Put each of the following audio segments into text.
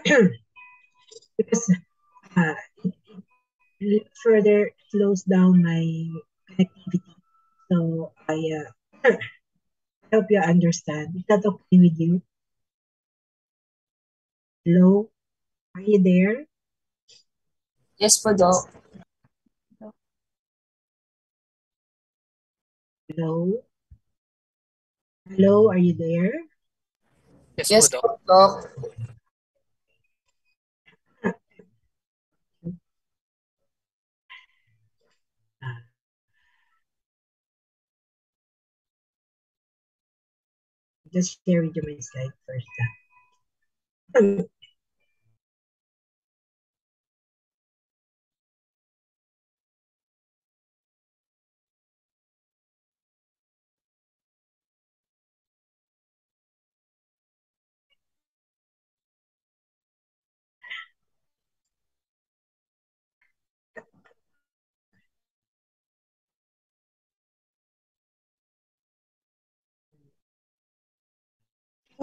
because it further slows down my connectivity. So I hope you understand. Is that okay with you? Hello? Are you there? Yes po, Doc. Hello? Hello, are you there? Yes po, Yes Doc. po, Doc. Just share with you my slide first. Can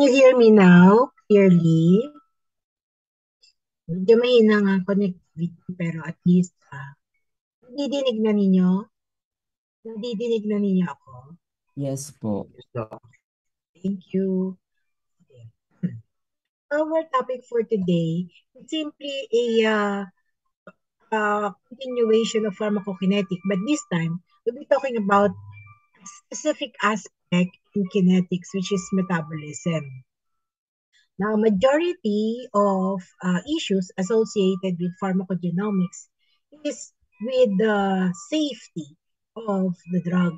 you hear me now clearly? Medyo mahina nga ang connectivity pero at least nadidinig na ninyo? Nadidinig na ninyo ako? Yes po. Thank you. Our topic for today is simply a continuation of pharmacokinetic, but this time we'll be talking about a specific aspect in kinetics, which is metabolism. Now, majority of issues associated with pharmacogenomics is with the safety of the drug.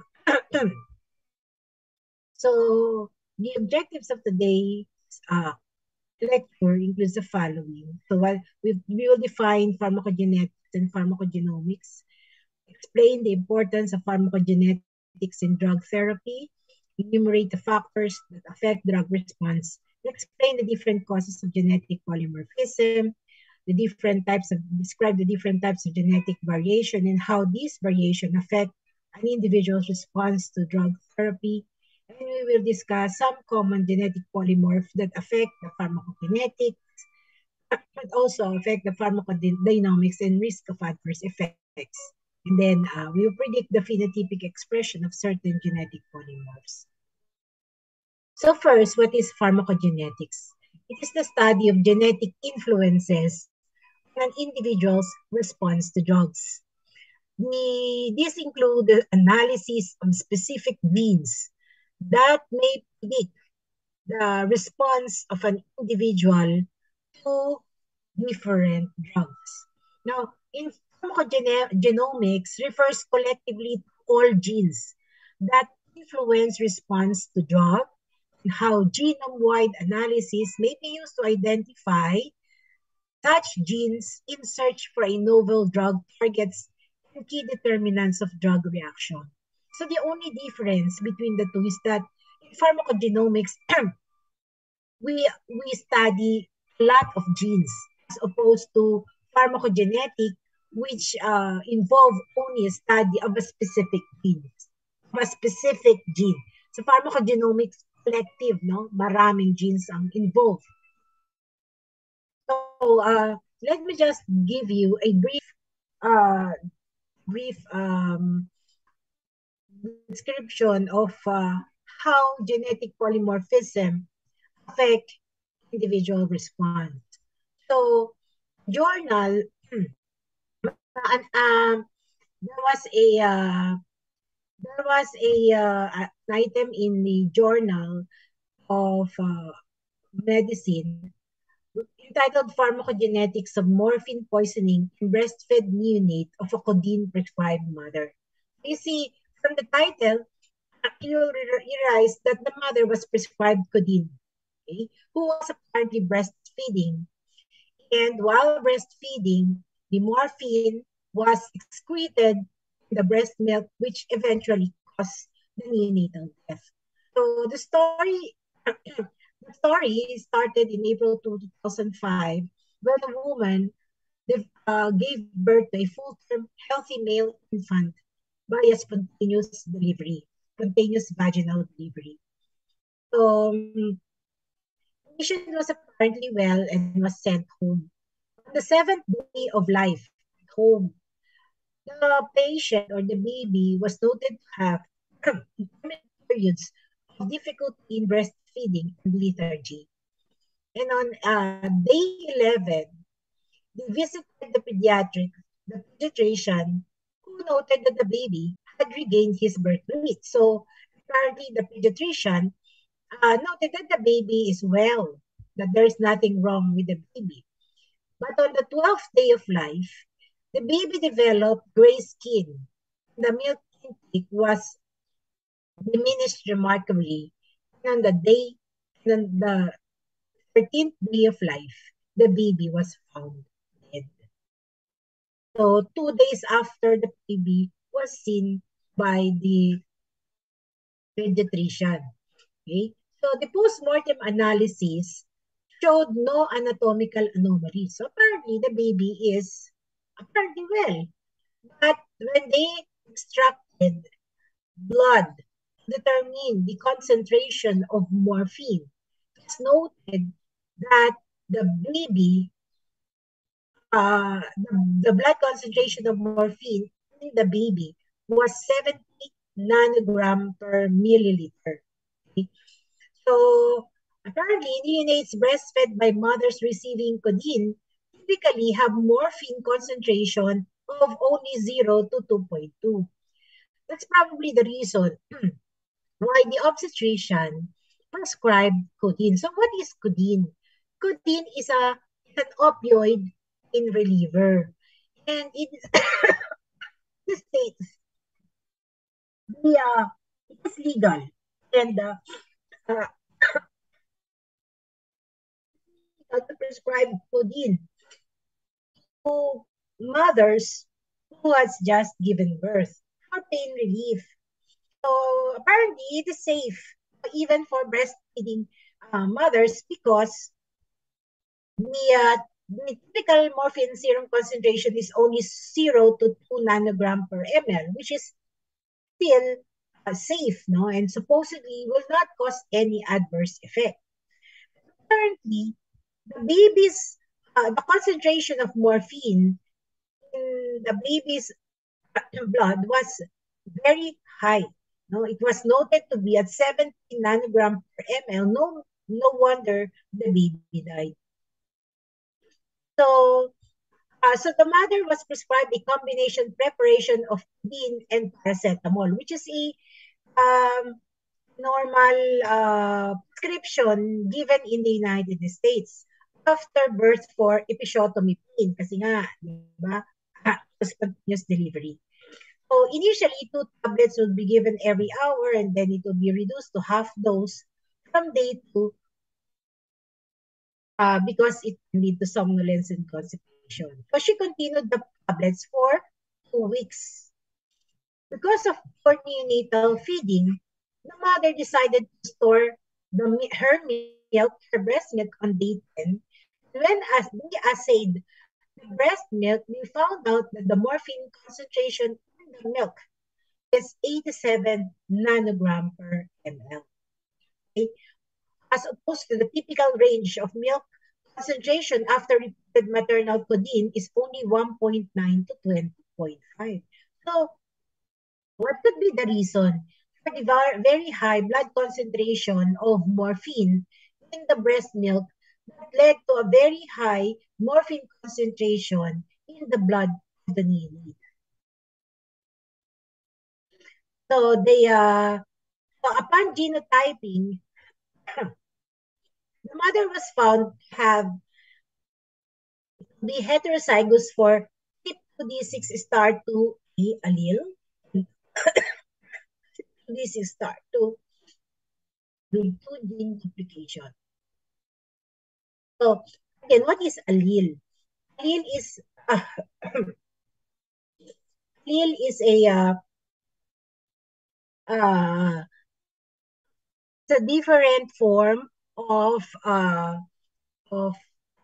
So, the objectives of today's lecture includes the following. So, we will define pharmacogenetics and pharmacogenomics, explain the importance of pharmacogenetics in drug therapy, enumerate the factors that affect drug response, explain the different causes of genetic polymorphism, describe the different types of genetic variation and how these variation affect an individual's response to drug therapy. And we will discuss some common genetic polymorphs that affect the pharmacokinetics, but also affect the pharmacodynamics and risk of adverse effects. And then we will predict the phenotypic expression of certain genetic polymorphs. So first, what is pharmacogenetics? It is the study of genetic influences on an individual's response to drugs. These include the analysis of specific genes that may predict the response of an individual to different drugs. Now, in pharmacogenomics refers collectively to all genes that influence response to drug and how genome-wide analysis may be used to identify such genes in search for a novel drug targets and key determinants of drug reaction. So the only difference between the two is that in pharmacogenomics, we study a lot of genes as opposed to pharmacogenetic, which involve only a study of a specific gene. So pharmacogenomics collective, no? Maraming genes ang involved. So let me just give you a brief description of how genetic polymorphism affect individual response. So, journal, there was an item in the journal of medicine entitled Pharmacogenetics of Morphine Poisoning in Breastfed Neonate of a Codeine Prescribed Mother. You see, from the title, you will realize that the mother was prescribed codeine, okay, who was apparently breastfeeding. And while breastfeeding, the morphine was excreted in the breast milk, which eventually caused the neonatal death. So the story started in April 2005 when a woman gave birth to a full-term healthy male infant via spontaneous vaginal delivery. So, the patient was apparently apparently well and was sent home. On the 7th day of life at home, the patient or the baby was noted to have periods of difficulty in breastfeeding and lethargy. And on day 11, they visited the pediatrician, who noted that the baby had regained his birth weight. So apparently the pediatrician noted that the baby is well, that there is nothing wrong with the baby. But on the 12th day of life, the baby developed gray skin. The milk intake was diminished remarkably. And on the 13th day of life, the baby was found dead. So 2 days after the baby was seen by the pediatrician. Okay? So the post-mortem analysis showed no anatomical anomaly. So apparently the baby is apparently well. But when they extracted blood to determine the concentration of morphine, it's noted that the baby, the blood concentration of morphine in the baby was 70 nanogram per milliliter. Okay? So apparently, neonates breastfed by mothers receiving codeine typically have morphine concentration of only 0 to 2.2. That's probably the reason why the obstetrician prescribed codeine. So what is codeine? Codeine is an opioid pain reliever. And in the States, it is legal. And uh, to prescribe codeine to mothers who has just given birth for pain relief. So apparently it is safe even for breastfeeding mothers because the typical morphine serum concentration is only 0 to 2 nanogram per ml, which is still safe, no, and supposedly will not cause any adverse effect. Currently, the concentration of morphine in the baby's blood was very high. No, it was noted to be at 70 nanogram per ml. No wonder the baby died. So, so the mother was prescribed a combination preparation of codeine and paracetamol, which is a normal prescription given in the United States after birth for episiotomy pain. Kasi nga, di ba? Continuous delivery. So initially, 2 tablets would be given every hour and then it would be reduced to half dose from day 2 because it can lead to somnolence and constipation. So she continued the tablets for 2 weeks. Because of poor neonatal feeding, the mother decided to store her breast milk on day 10. When as they assayed the breast milk, they found out that the morphine concentration in the milk is 87 nanogram per ml. Okay? As opposed to the typical range of milk concentration after repeated maternal codeine is only 1.9 to 20.5. So, what could be the reason for the very high blood concentration of morphine in the breast milk that led to a very high morphine concentration in the blood of the neonate? So upon genotyping, the mother was found to have the heterozygous for CYP2D6 star 2A allele, CYP2D6 star 2 with 2 gene duplication. So again, what is allele? Allele is allele is it's a different form of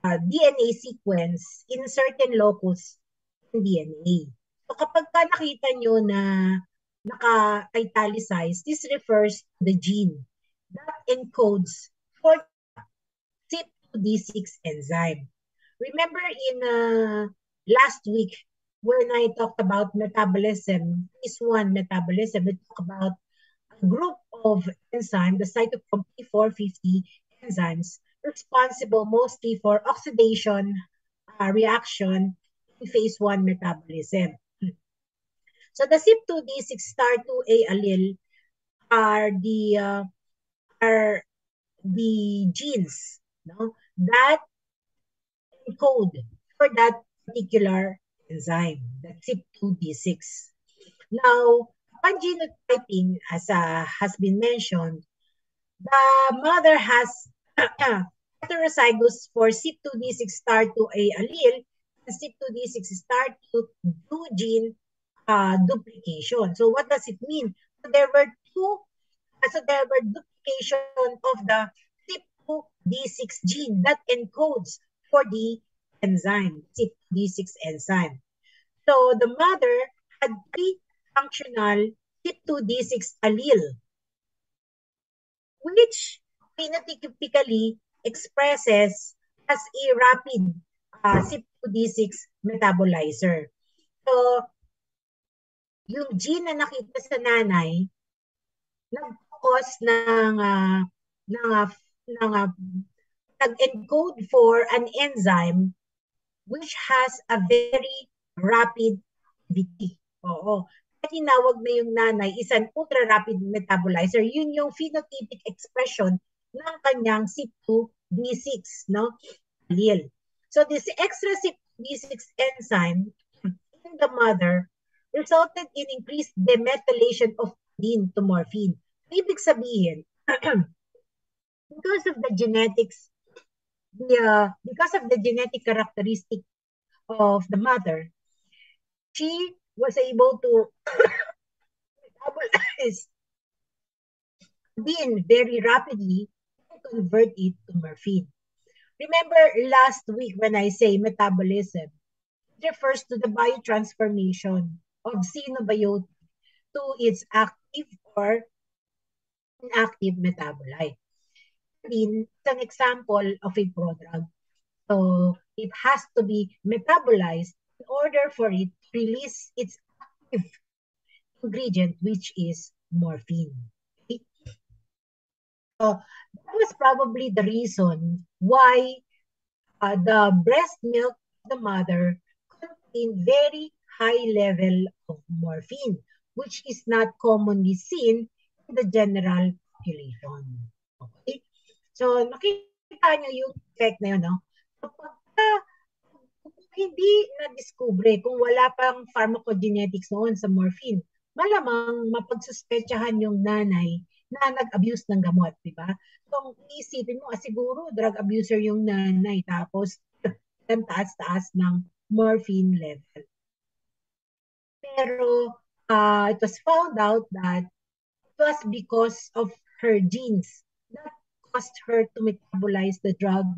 DNA sequence in certain locus in DNA. So kapag nakita nyo na naka-italicize, this refers to the gene that encodes for CYP2D6 enzyme. Remember in last week when I talked about metabolism, phase 1 metabolism, we talked about a group of enzymes, the cytochrome P450 enzymes, responsible mostly for oxidation reaction in phase 1 metabolism. So the CYP2D6 star 2A allele are the genes, no, that encode for that particular enzyme, the CYP2D6. Now, upon genotyping, as has been mentioned, the mother has heterozygous for CYP2D6 star 2A allele and CYP2D6 star 2 gene duplication. So what does it mean? So there were duplication of the CYP2D6 gene that encodes for the enzyme, CYP2D6 enzyme. So the mother had three functional CYP2D6 allele, which phenotypically expresses as a rapid CYP2D6 metabolizer. So, yung gene na nakita sa nanay, nag-cause nag-encode for an enzyme which has a very rapid activity. Oo. Tinawag na yung nanay is an ultra-rapid metabolizer. Yun yung phenotypic expression ng kanyang CYP2D6, no? Allele. So this extra CYP2D6 enzyme in the mother resulted in increased demethylation of codeine to morphine. Ibig sabihin, because of the genetics, because of the genetic characteristic of the mother, she was able to metabolize codeine very rapidly and convert it to morphine. Remember last week when I say metabolism, it refers to the biotransformation of xenobiotic to its active or inactive metabolite. It's an example of a prodrug. So it has to be metabolized in order for it to release its active ingredient, which is morphine. Okay? So that was probably the reason why the breast milk of the mother contained very high level of morphine, which is not commonly seen in the general population. Okay? So nakita nyo yung effect na yun, no? Kapag hindi na-discover, kung wala pang pharmacogenetics noon sa morphine, malamang mapagsuspetsahan yung nanay na nag-abuse ng gamot, di ba? So, iisipin mo, siguro drug abuser yung nanay, tapos ang taas-taas ng morphine level. Pero it was found out that it was because of her genes that caused her to metabolize the drug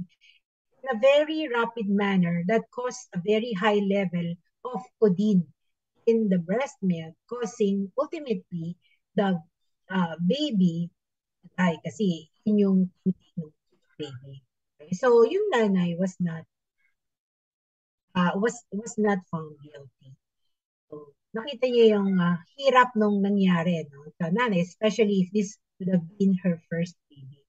in a very rapid manner that caused a very high level of codeine in the breast milk, causing ultimately the baby die kasi yun yung baby. Okay? So yung nanay was not found guilty. So, nakita niyo yung hirap nung nangyari, no? Sa nanay, especially if this would have been her first baby.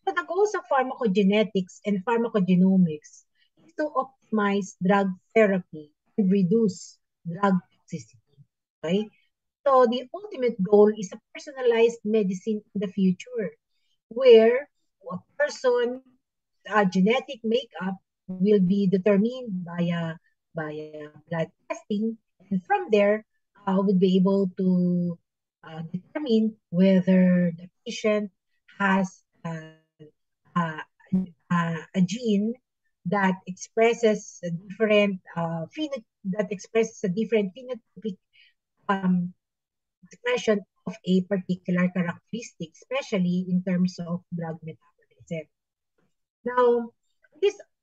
So the goals of pharmacogenetics and pharmacogenomics is to optimize drug therapy and reduce drug toxicity. Okay? So the ultimate goal is a personalized medicine in the future where a person's genetic makeup will be determined via blood testing, and from there would be able to determine whether the patient has a gene that expresses a different phenotypic expression of a particular characteristic, especially in terms of drug metabolism. Now,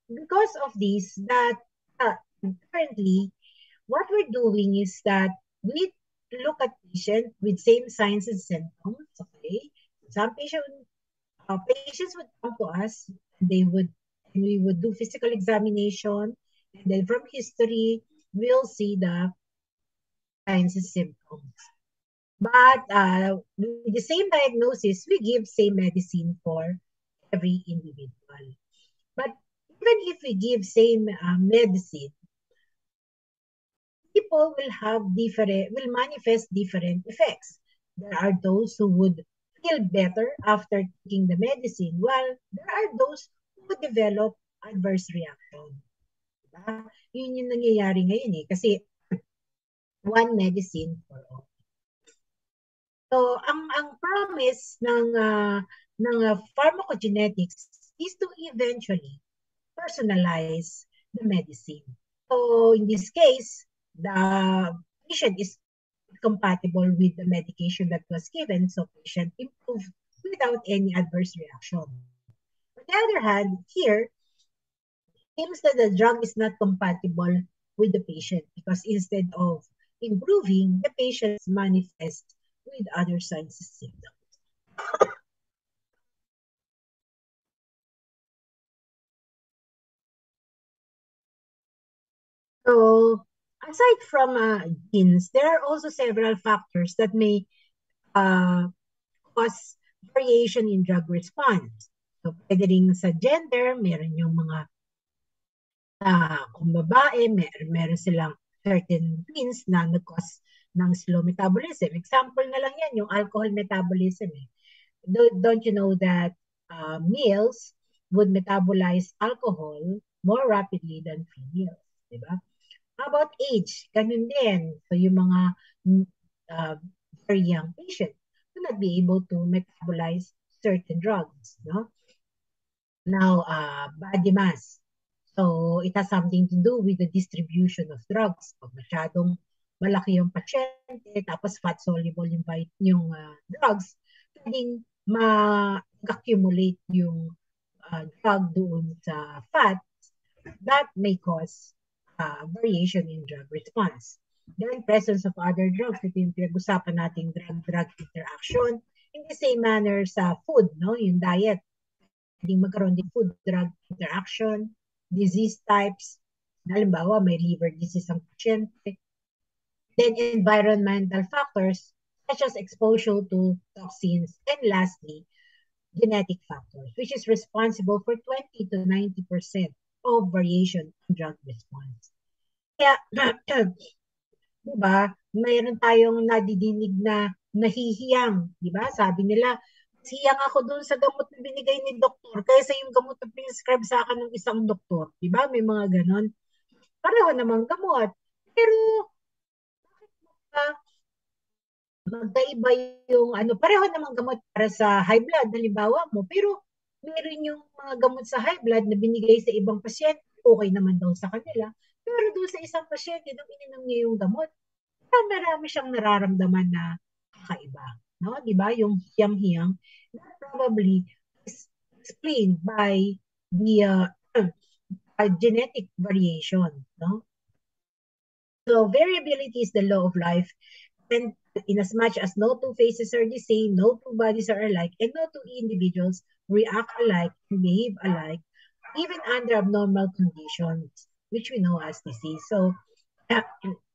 because of this, that currently, what we're doing is that we look at patients with same signs and symptoms. Okay, some patients patients would come to us, we would do physical examination, and then from history, we'll see the signs and symptoms. But with the same diagnosis, we give same medicine for every individual. But even if we give same medicine, people will manifest different effects. There are those who would feel better after taking the medicine, while there are those who would develop adverse reaction. Diba? Yun yung nangyayari ngayon eh. Kasi one medicine for all. So, ang promise ng pharmacogenetics is to eventually personalize the medicine. So, in this case, the patient is compatible with the medication that was given, so patient improved without any adverse reaction. On the other hand, here, it seems that the drug is not compatible with the patient because instead of improving, the patients manifest with other signs and symptoms. So, aside from genes, there are also several factors that may cause variation in drug response. So, pwede rin sa gender, meron yung mga kung babae, meron silang certain genes na nag-cause ng slow metabolism. Example na lang yan, yung alcohol metabolism. Don't you know that males would metabolize alcohol more rapidly than females? Diba? How about age? Ganun din. So yung mga very young patients will not be able to metabolize certain drugs. No? Now, body mass. So it has something to do with the distribution of drugs. Pag masyadong malaki yung pasyente, tapos fat-soluble yung drugs, pwedeng ma-accumulate yung drug doon sa fat. That may cause variation in drug response. Then, presence of other drugs, ito yung pinag-usapan nating drug-drug interaction. In the same manner sa food, no? Yung diet. Pwedeng magkaroon din food-drug interaction, disease types. Halimbawa, may liver disease ang pasyente. Then, environmental factors such as exposure to toxins. And lastly, genetic factors, which is responsible for 20 to 90% of variation in drug response. Kaya, diba, mayroon tayong nadidinig na nahihiyang, diba? Sabi nila, siyang ako dun sa gamot na binigay ni doktor kaysa yung gamot na prescribe sa akin ng isang doktor. Diba? May mga ganon. Pareho namang gamot. Pero, bakit magkaiba yung pareho namang gamot para sa high blood, halimbawa mo, pero meron yung mga gamot sa high blood na binigay sa ibang pasyente, okay naman daw sa kanila. Pero doon sa isang pasyente, nung ininom niya yung gamot, marami siyang nararamdaman na kakaiba. No? Di ba? Yung hiyang-hiyang, that probably is explained by the genetic variation. No? So variability is the law of life. And in as much as no two faces are the same, no two bodies are alike, and no two individuals react alike and behave alike, even under abnormal conditions, which we know as disease. So,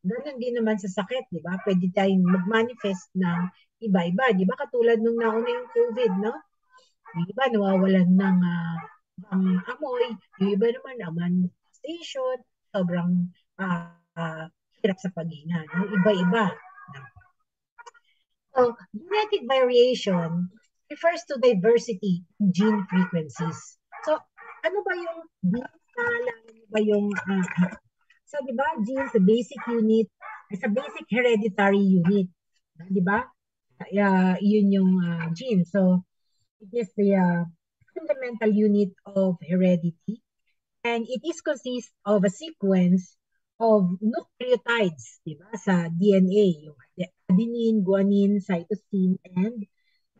ganun din naman sa sakit, di ba? Pwede tayong mag-manifest ng iba-iba. Di ba? Katulad nung nauna yung COVID, no? Yung iba nawawalan ng amoy. Yung iba naman, manifestation, sobrang hirap sa paghinga. No? Iba-iba. So, genetic variation refers to diversity in gene frequencies. So, ano ba yung so, di ba, gene is a basic unit, it's a basic hereditary unit. Di ba? Yun yung gene. So, it is the fundamental unit of heredity. And it is consist of a sequence of nucleotides, di ba, sa DNA, yung adenine, guanine, cytosine, and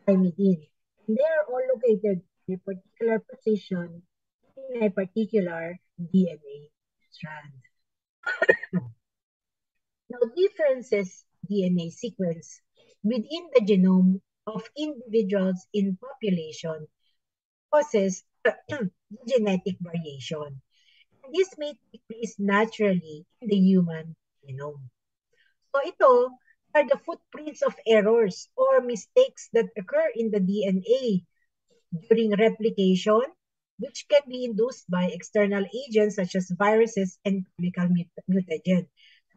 thymidine. And they are all located in a particular position in a particular DNA strand. Now, differences DNA sequence within the genome of individuals in population causes genetic variation. And this may take place naturally in the human genome. So ito are the footprints of errors or mistakes that occur in the DNA during replication, which can be induced by external agents such as viruses and chemical mutagen.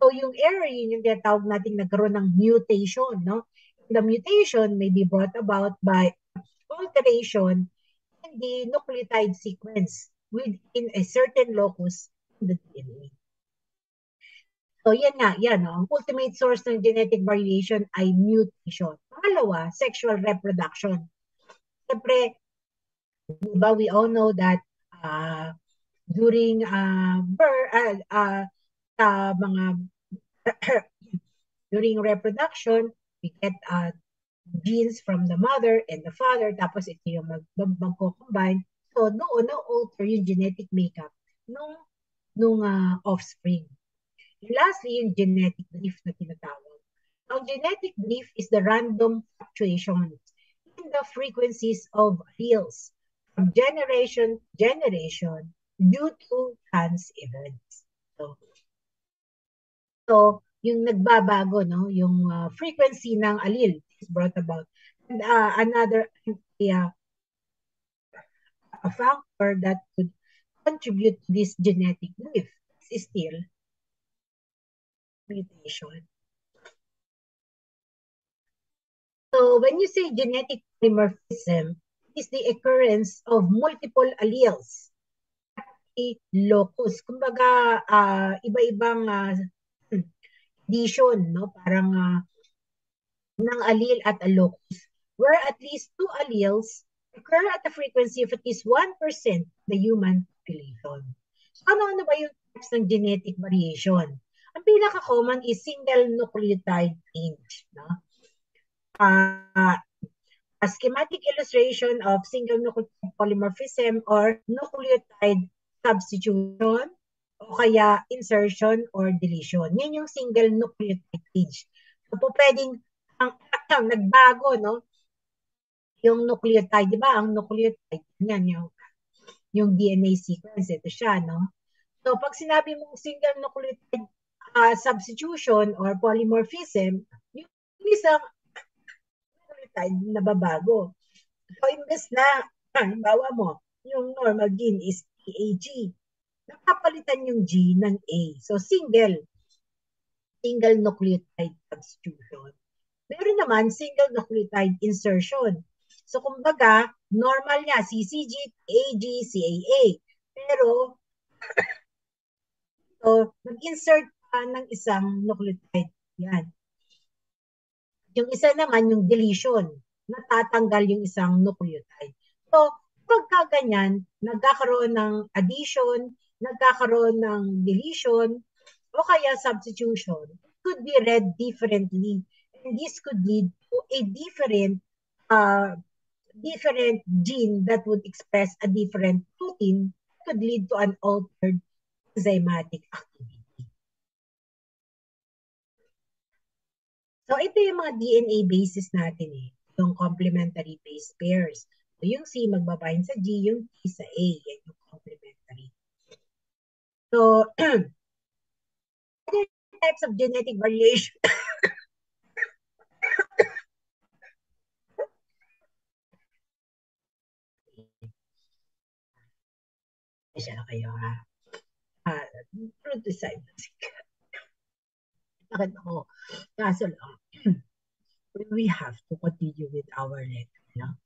So yung error, yun yung tinatawag natin nagkaroon ng mutation. No? The mutation may be brought about by alteration in the nucleotide sequence within a certain locus in the DNA. So yan nga, yan. No? Ang ultimate source ng genetic variation ay mutation. Pangalawa, sexual reproduction. Siyempre, diba, we all know that during mga during reproduction, we get genes from the mother and the father, tapos ito yung magko-combine. So, doon na-alter yung genetic makeup nung offspring. And lastly, yung genetic drift na tinatawag. Ang genetic drift is the random fluctuations in the frequencies of alleles from generation to generation due to chance events. So yung nagbabago, no, yung frequency ng allele is brought about. And another a factor that could contribute to this genetic drift is still mutation. So when you say genetic polymorphism, it is the occurrence of multiple alleles at a locus. Kumbaga, iba-ibang addition, no? Parang ng allele at a locus, where at least two alleles occur at a frequency of at least 1% the human population. So, ano-ano ba yung types ng genetic variation? Ang pinaka-common is single nucleotide change. No? A schematic illustration of single nucleotide polymorphism or nucleotide substitution o kaya insertion or deletion. Yan yung single nucleotide change. So, po pwedeng ang nagbago, no? Yung nucleotide, di ba? Ang nucleotide, yan yung DNA sequence, ito siya, no? So, pag sinabi mong single nucleotide substitution or polymorphism, yung isang nucleotide nababago. So, imbes na, bawa mo, yung normal gene is TAG, nakapalitan yung G ng A. So, single nucleotide substitution. Meron naman single nucleotide insertion. So, kumbaga, normal niya, CCG, AG, CAA. Pero, so, nag-insert ka ng isang nucleotide. Yan. Yung isa naman, yung deletion. Natatanggal yung isang nucleotide. So, pagka ganyan, nagkakaroon ng addition, nagkakaroon ng deletion, o kaya substitution, it could be read differently. And this could lead to a different gene that would express a different protein, could lead to an altered enzymatic activity. So ito yung mga DNA bases natin yung complementary base pairs. So yung C magbabind sa G, yung T sa A, yan yung complementary. So other types of genetic variation siya na kayo ha. True to scientific. Bakit ako? Kaso lang, we have to continue with our lecture. No?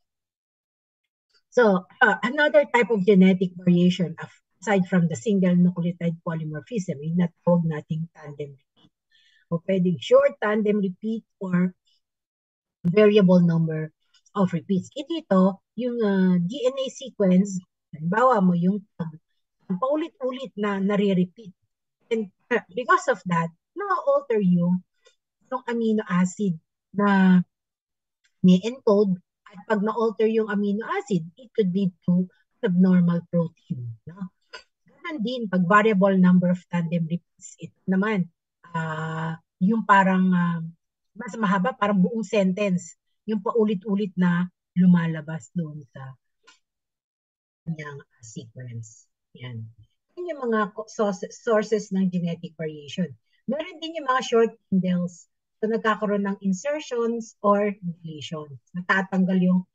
So, another type of genetic variation aside from the single nucleotide polymorphism, yung natawag nating tandem repeat. O pwedeng short tandem repeat or variable number of repeats. Dito, yung DNA sequence, halimbawa mo yung paulit-ulit na nare-repeat. And because of that, na-alter yung amino acid na ni-encode. At pag na-alter yung amino acid, it could lead to abnormal protein. No? Ganun din, pag variable number of tandem repeats, ito naman, yung parang mas mahaba, parang buong sentence, yung paulit-ulit na lumalabas doon sa kanyang sequence. Yan. Yan yung mga sources ng genetic variation. Meron din yung mga short indels. So, nagkakaroon ng insertions or deletions. Natatanggal yung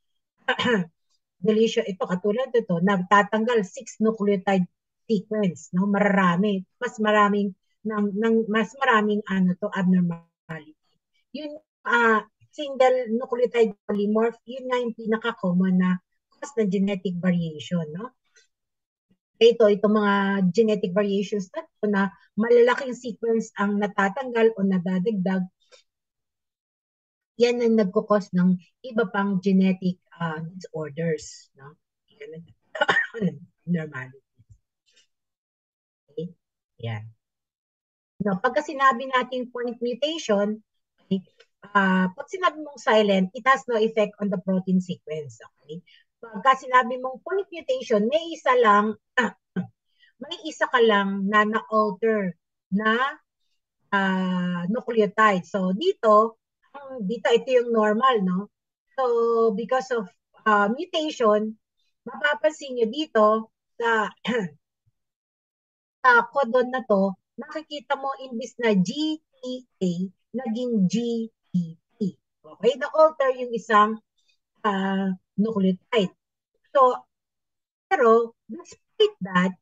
deletion. Ito, katulad ito, nagtatanggal 6 nucleotide sequence. No? Mararami. Mas maraming mas maraming abnormality. Yung single nucleotide polymorph, yun nga yung pinaka-common na cause ng genetic variation. No? Itong mga genetic variations na malalaking sequence ang natatanggal o nadadagdag, yan ang nagkukos ng iba pang genetic disorders. No? Normality. Okay? Yan. No, pagka sinabi natin point mutation, okay, pag sinabi mong silent, it has no effect on the protein sequence. Okay? Pagka sinabi mong point mutation, may isa ka lang na na-alter na nucleotide. So dito ito yung normal, no? So because of mutation, mapapansin nyo dito sa codon na to, nakikita mo imbis na GTA, naging GTP. Okay? Na-alter yung isang nucleotide. So, pero, despite that,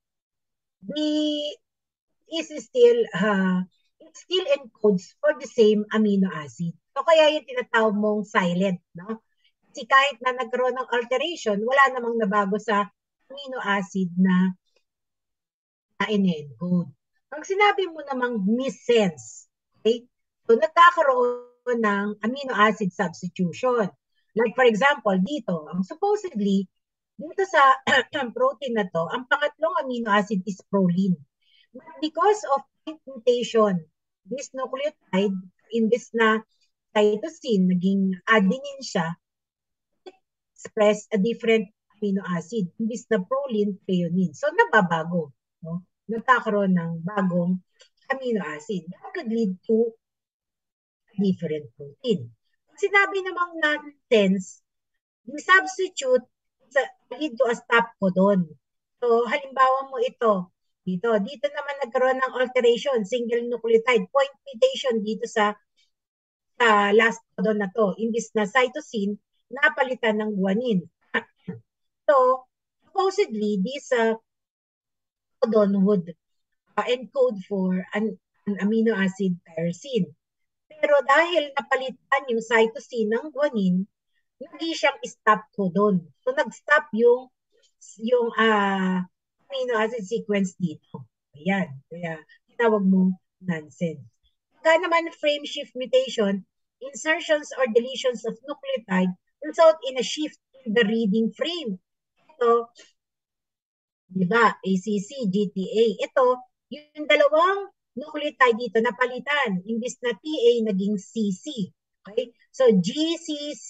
it still encodes for the same amino acid. So, kaya yung tinatawag mong silent, no? Kasi kahit na nagkaroon ng alteration, wala namang nabago sa amino acid na na-encode. Pag sinabi mo namang missense, okay? So, nagkakaroon ng amino acid substitution. Like for example, dito, supposedly, dito sa protein na to, ang pangatlong amino acid is proline. But because of mutation, this nucleotide, imbes na cytosine, naging adenine siya, it express a different amino acid. Imbes na proline, threonine. So, nababago. No? Nagkakaroon ng bagong amino acid. That could lead to different protein. Pag sinabi namang nonsense, we substitute lead to a stop codon. So, halimbawa mo ito. Dito naman nagkaroon ng alteration, single nucleotide, point mutation dito sa last codon na to. Imbis na cytosine, napalitan ng guanine. So, supposedly, this codon would encode for an amino acid tyrosine. Pero dahil napalitan yung cytosine ng guanine, hindi siyang stop codon. So nag-stop yung amino acid sequence dito. Ayan. Kaya tinawag mo nonsense. Kaya naman frame shift mutation, insertions or deletions of nucleotide result in a shift in the reading frame. Ito, di ba? ACC, GTA. Ito, yung dalawang nucleotide dito napalitan. Imbis na TA, naging CC. Okay? So, GCC,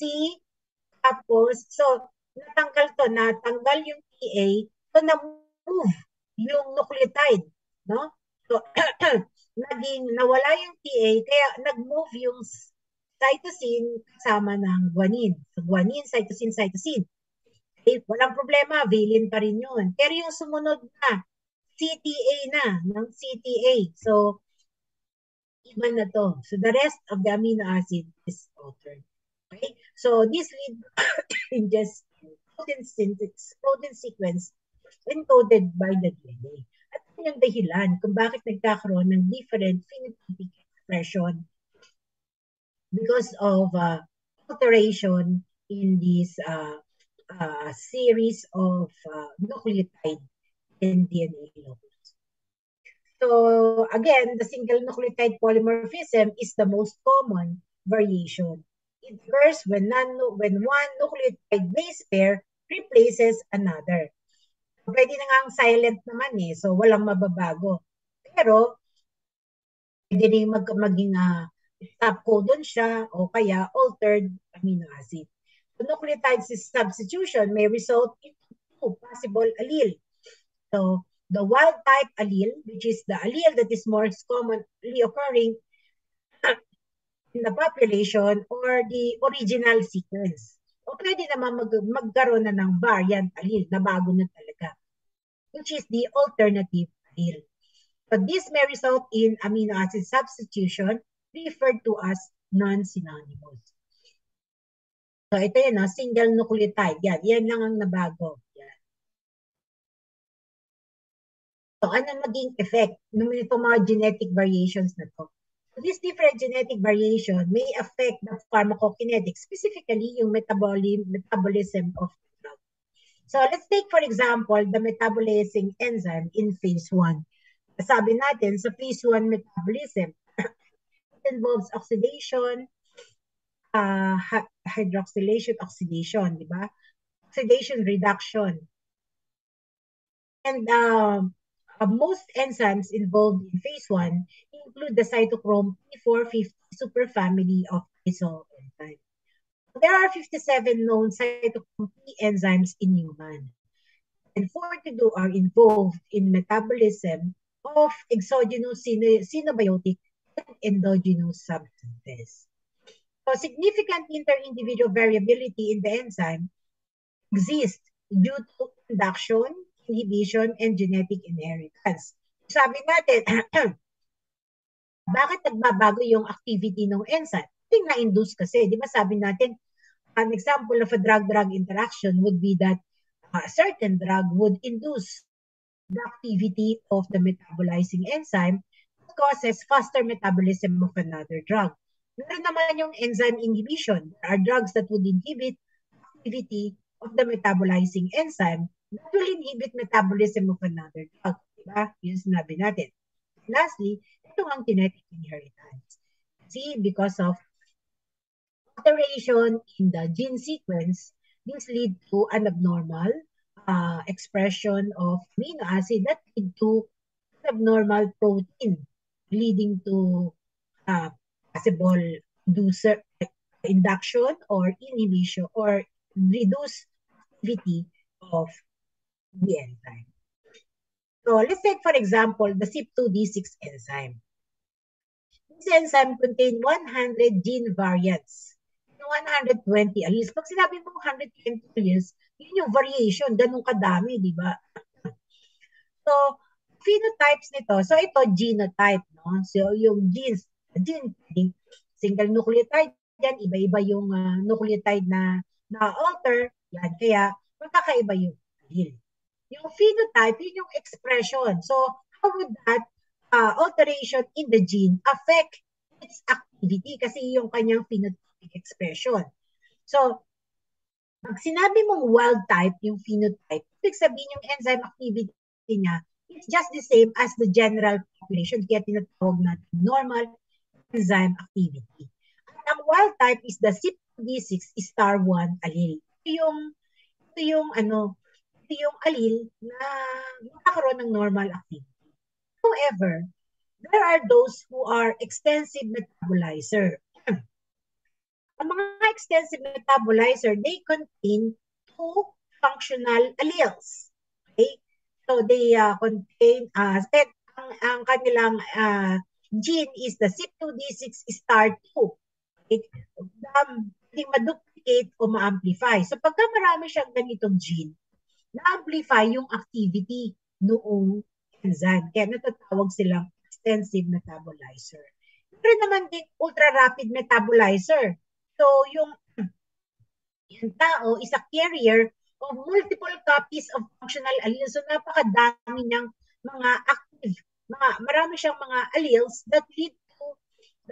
tapos, so, natanggal yung TA, so, na-move yung nucleotide. No? So, nawala yung TA, kaya nag-move yung cytosine kasama ng guanine. So, guanine, cytosine. Okay, walang problema, valine pa rin yun. Pero yung sumunod na, CTA na, ng CTA. So, iba na to. So, the rest of the amino acid is altered. Okay? So, this lead in just protein sequence encoded by the DNA. At yun yung dahilan kung bakit nagkakaroon ng different phenotypic expression because of alteration in this series of nucleotide and DNA locus. So again, the single nucleotide polymorphism is the most common variation. It occurs when one nucleotide base pair replaces another. Pwede na nga ang silent naman eh, so walang mababago. Pero pwede rin maging stop codon siya o kaya altered amino acid. The nucleotide substitution may result in two possible allele. So, the wild type allele, which is the allele that is more commonly occurring in the population, or the original sequence. o pwede naman magkaroon na ng variant allele na bago na talaga, which is the alternative allele. So this may result in amino acid substitution referred to as non-synonymous. So ito yun, no? Single nucleotide. Yan lang ang nabago. Yan. So ano maging effect ng itong mga genetic variations na to? So this different genetic variation may affect the pharmacokinetics, specifically yung metabolism of the drug. So let's take for example the metabolizing enzyme in phase 1. Sabi natin sa phase 1 metabolism, it involves oxidation, hydroxylation, oxidation, di ba? Oxidation reduction. And most enzymes involved in phase 1 include the cytochrome P450 superfamily of lysol enzymes. There are 57 known cytochrome P enzymes in human, and 42 are involved in metabolism of exogenous synabiotic and endogenous substances. So significant inter-individual variability in the enzyme exists due to induction, inhibition, and genetic inheritance. Sabi natin, bakit nagbabago yung activity ng enzyme? Ting na-induce kasi, di ba sabi natin, an example of a drug-drug interaction would be that a certain drug would induce the activity of the metabolizing enzyme that causes faster metabolism of another drug. Meron naman yung enzyme inhibition. There are drugs that would inhibit activity of the metabolizing enzyme that will inhibit metabolism of another drug. Diba? Yun sinabi natin. Lastly, ito ang genetic inheritance. See, because of alteration in the gene sequence, this lead to an abnormal expression of amino acid that lead to abnormal protein, leading to possible induction or inhibition or reduced activity of the enzyme. So let's take for example the CYP2D6 enzyme. This enzyme contains 100 gene variants. 120 alleles. Pag sinabi mo 120 alleles, yun yung variation, ganun kadami, di ba? So, phenotypes nito, so ito genotype, no? So, yung gene, single nucleotide yan, iba-iba yung nucleotide na alter, yan, kaya magkakaiba yung allele. Yung phenotype, yun yung expression. So, how would that alteration in the gene affect its activity? Kasi yung kanyang phenotypic expression. So, pag sinabi mong wild type, yung phenotype, ibig sabihin yung enzyme activity niya, it's just the same as the general population, kaya tinatawag natin normal enzyme activity. At ang wild type is the CYP2D6 star 1 allele. Ito yung allele na makakaroon ng normal activity. However, there are those who are extensive metabolizer. Ang mga extensive metabolizer, they contain 2 functional alleles. Okay? So they contain, ang kanilang gene is the CYP2D6 star 2. Okay? Pwedeng ma-duplicate o ma-amplify. So pagka marami siyang ganitong gene, na-amplify yung activity noong enzyme. Kaya natatawag silang extensive metabolizer. Pero naman din ultra-rapid metabolizer. So, yung tao is a carrier of multiple copies of functional alleles. So, napakadami niyang mga active, marami siyang mga alleles that lead to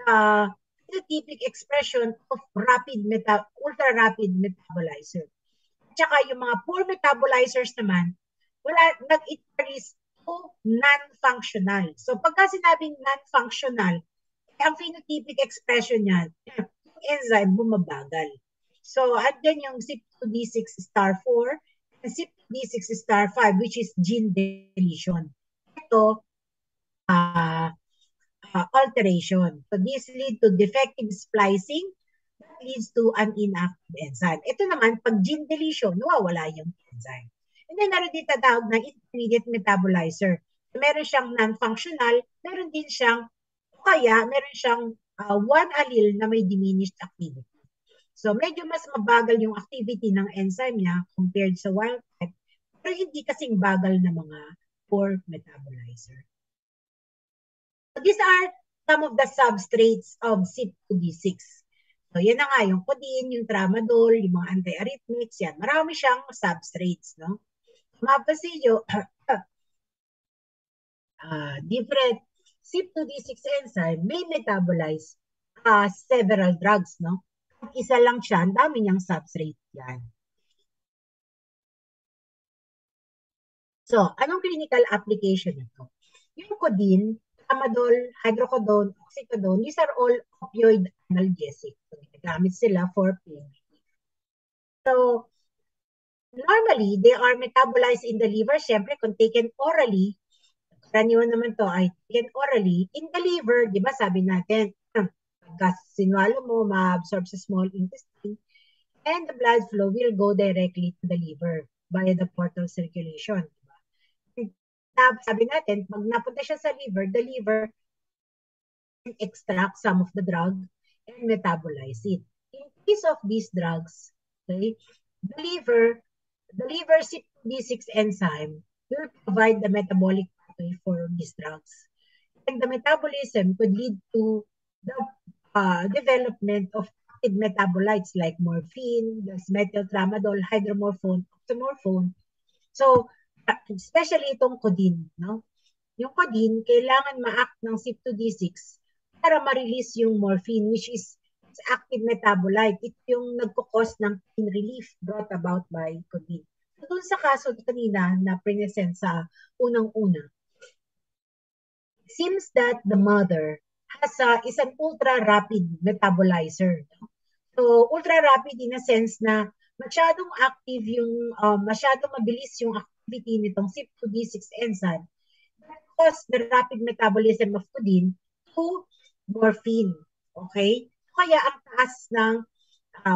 the phenotypic expression of ultra-rapid metabolizer. Tsaka yung mga poor metabolizers naman, it carries to non-functional. So, pagka sinabing non-functional, ang phenotypic expression niyan, enzyme bumabagal. So, at then yung CYP2D6 star 4 and CYP2D6 star 5, which is gene deletion. Ito, alteration. So, this lead to defective splicing that leads to an inactive enzyme. Ito naman, pag gene deletion, nawawala yung enzyme. And then, meron din tatawag na intermediate metabolizer. So, meron siyang non-functional, meron din siyang, meron siyang one allele na may diminished activity. So medyo mas mabagal yung activity ng enzyme niya compared sa wild type, pero hindi kasing bagal na mga poor metabolizer. So these are some of the substrates of CYP2D6. So yan na nga, yung codeine, yung tramadol, yung mga anti-arrhythmics, yan. Marami siyang substrates, no? Mapasin nyo, different CYP2D6 enzyme may metabolize several drugs, no? Isa lang siya, ang dami niyang substrate yan. So, anong clinical application nito? Yung codeine, tramadol, hydrocodone, oxycodone, these are all opioid analgesic. So, ginagamit sila for pain relief. So, normally, they are metabolized in the liver, syempre, kung taken orally, karaniwan naman to ay taken orally, in the liver, di ba sabi natin, pagka sinwalo mo, ma-absorb sa small intestine, and the blood flow will go directly to the liver via the portal circulation. Sabi natin, pag napunta siya sa liver, the liver can extract some of the drug and metabolize it. In case of these drugs, okay, the liver CYP2D6 enzyme will provide the metabolic pathway for these drugs. And the metabolism could lead to the development of active metabolites like morphine, methyl tramadol, hydromorphone, oxymorphone. So, especially itong codeine, no? Yung codeine, kailangan ma-act ng CYP2D6 para ma-release yung morphine, which is active metabolite. Ito yung nagkukos ng pain relief brought about by codeine. So, dun sa kaso kanina na present sa unang-una, seems that the mother is an ultra-rapid metabolizer. No? So, ultra-rapid in a sense na masyadong active yung, masyadong mabilis yung activity nitong CYP2D6 enzyme that cause the rapid metabolism of codeine to morphine. Okay? Kaya ang taas ng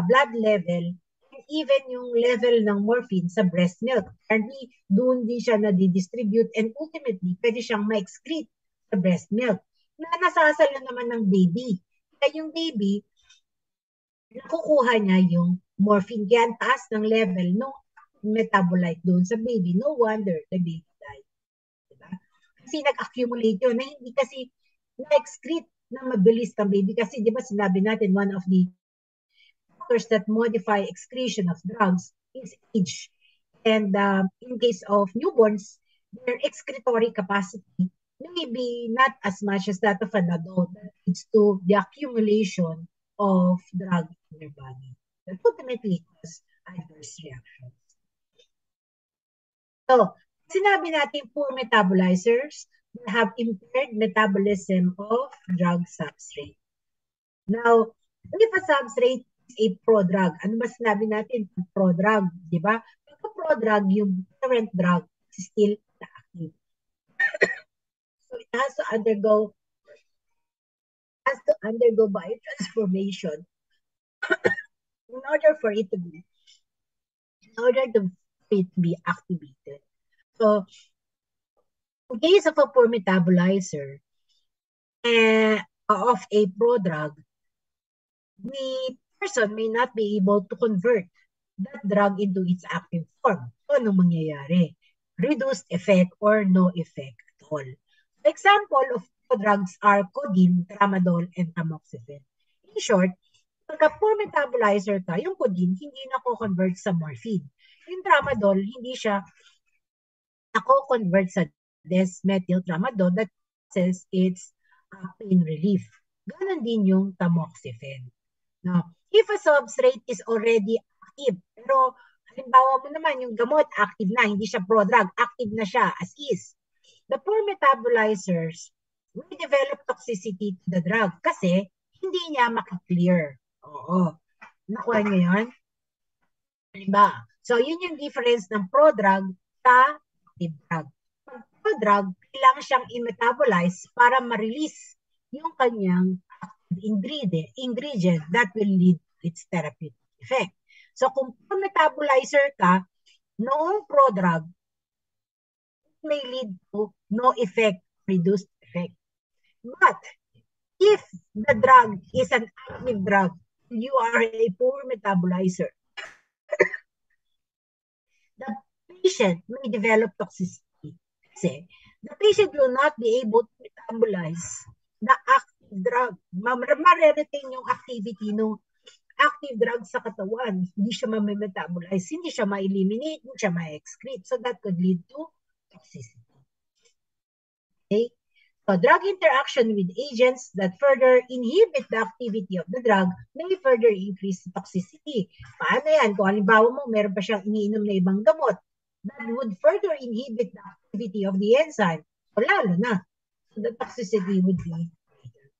blood level and even yung level ng morphine sa breast milk. Currently, doon din siya na-distribute and ultimately, pwede siyang ma-excrete sa breast milk na nasasalo naman ng baby. Kaya yung baby, nakukuha niya yung morphine. Kaya ang taas ng level ng metabolite doon sa baby. No wonder the baby died. Diba? Kasi nag-accumulate yun na hindi kasi na-excrete na mabilis ng baby. Kasi di ba sinabi natin, one of the factors that modify excretion of drugs is age. And in case of newborns, their excretory capacity may be not as much as that of an adult. That leads to the accumulation of drug in their body that ultimately cause adverse reactions. So, sinabi natin poor metabolizers will have impaired metabolism of drug substrate. Now, if a substrate is a prodrug, ano ba sinabi natin? Prodrug, di ba? Pagka prodrug, yung parent drug is still active. So, it has to undergo biotransformation in order for it to be activated. So, in case of a poor metabolizer of a prodrug, the person may not be able to convert that drug into its active form. So, anong mangyayari? Reduced effect or no effect at all. The example of drugs are codeine, tramadol, and tamoxifen. In short, pagka poor metabolizer ka, yung codeine hindi nako-convert sa morphine. Yung tramadol, hindi siya nako-convert sa desmethyl tramadol that says it's pain relief. Ganon din yung tamoxifen. Now, if a substrate is already active, pero halimbawa mo naman yung gamot, active na, hindi siya prodrug, active na siya as is. The poor metabolizers will develop toxicity to the drug kasi hindi niya makiklear. Oo. Nakuha niyo yun? Diba? So, yun yung difference ng prodrug sa active drug. Pag prodrug, kailangan siyang i-metabolize para ma-release yung kanyang ingredient that will lead to its therapeutic effect. So, kung metabolizer ka, noong prodrug, it may lead to no effect, reduced effect. But, if the drug is an active drug, you are a poor metabolizer, the patient may develop toxicity. Kasi the patient will not be able to metabolize the active drug. Ma-retain yung activity ng active drug sa katawan. Hindi siya ma-metabolize, hindi siya ma-eliminate, hindi siya ma-excrete. So that could lead to toxicity. Okay? So drug interaction with agents that further inhibit the activity of the drug may further increase the toxicity. Paano yan? Kung halimbawa mo, meron pa siyang iniinom na ibang gamot that would further inhibit the activity of the enzyme. So lalo na, the toxicity would be greater.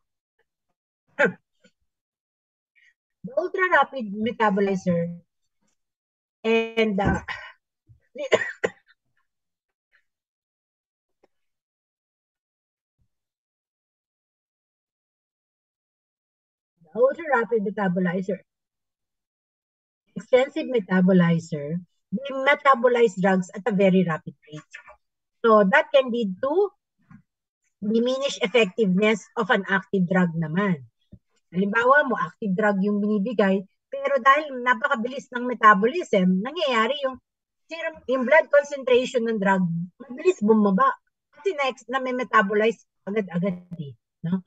The ultra-rapid metabolizer and the ultra-rapid metabolizer, extensive metabolizer, they metabolize drugs at a very rapid rate. So that can lead to diminished effectiveness of an active drug naman. Halimbawa mo, active drug yung binibigay, pero dahil napakabilis ng metabolism, nangyayari yung serum, yung blood concentration ng drug, mabilis bumaba. Kasi next na may metabolize agad-agad eh. No?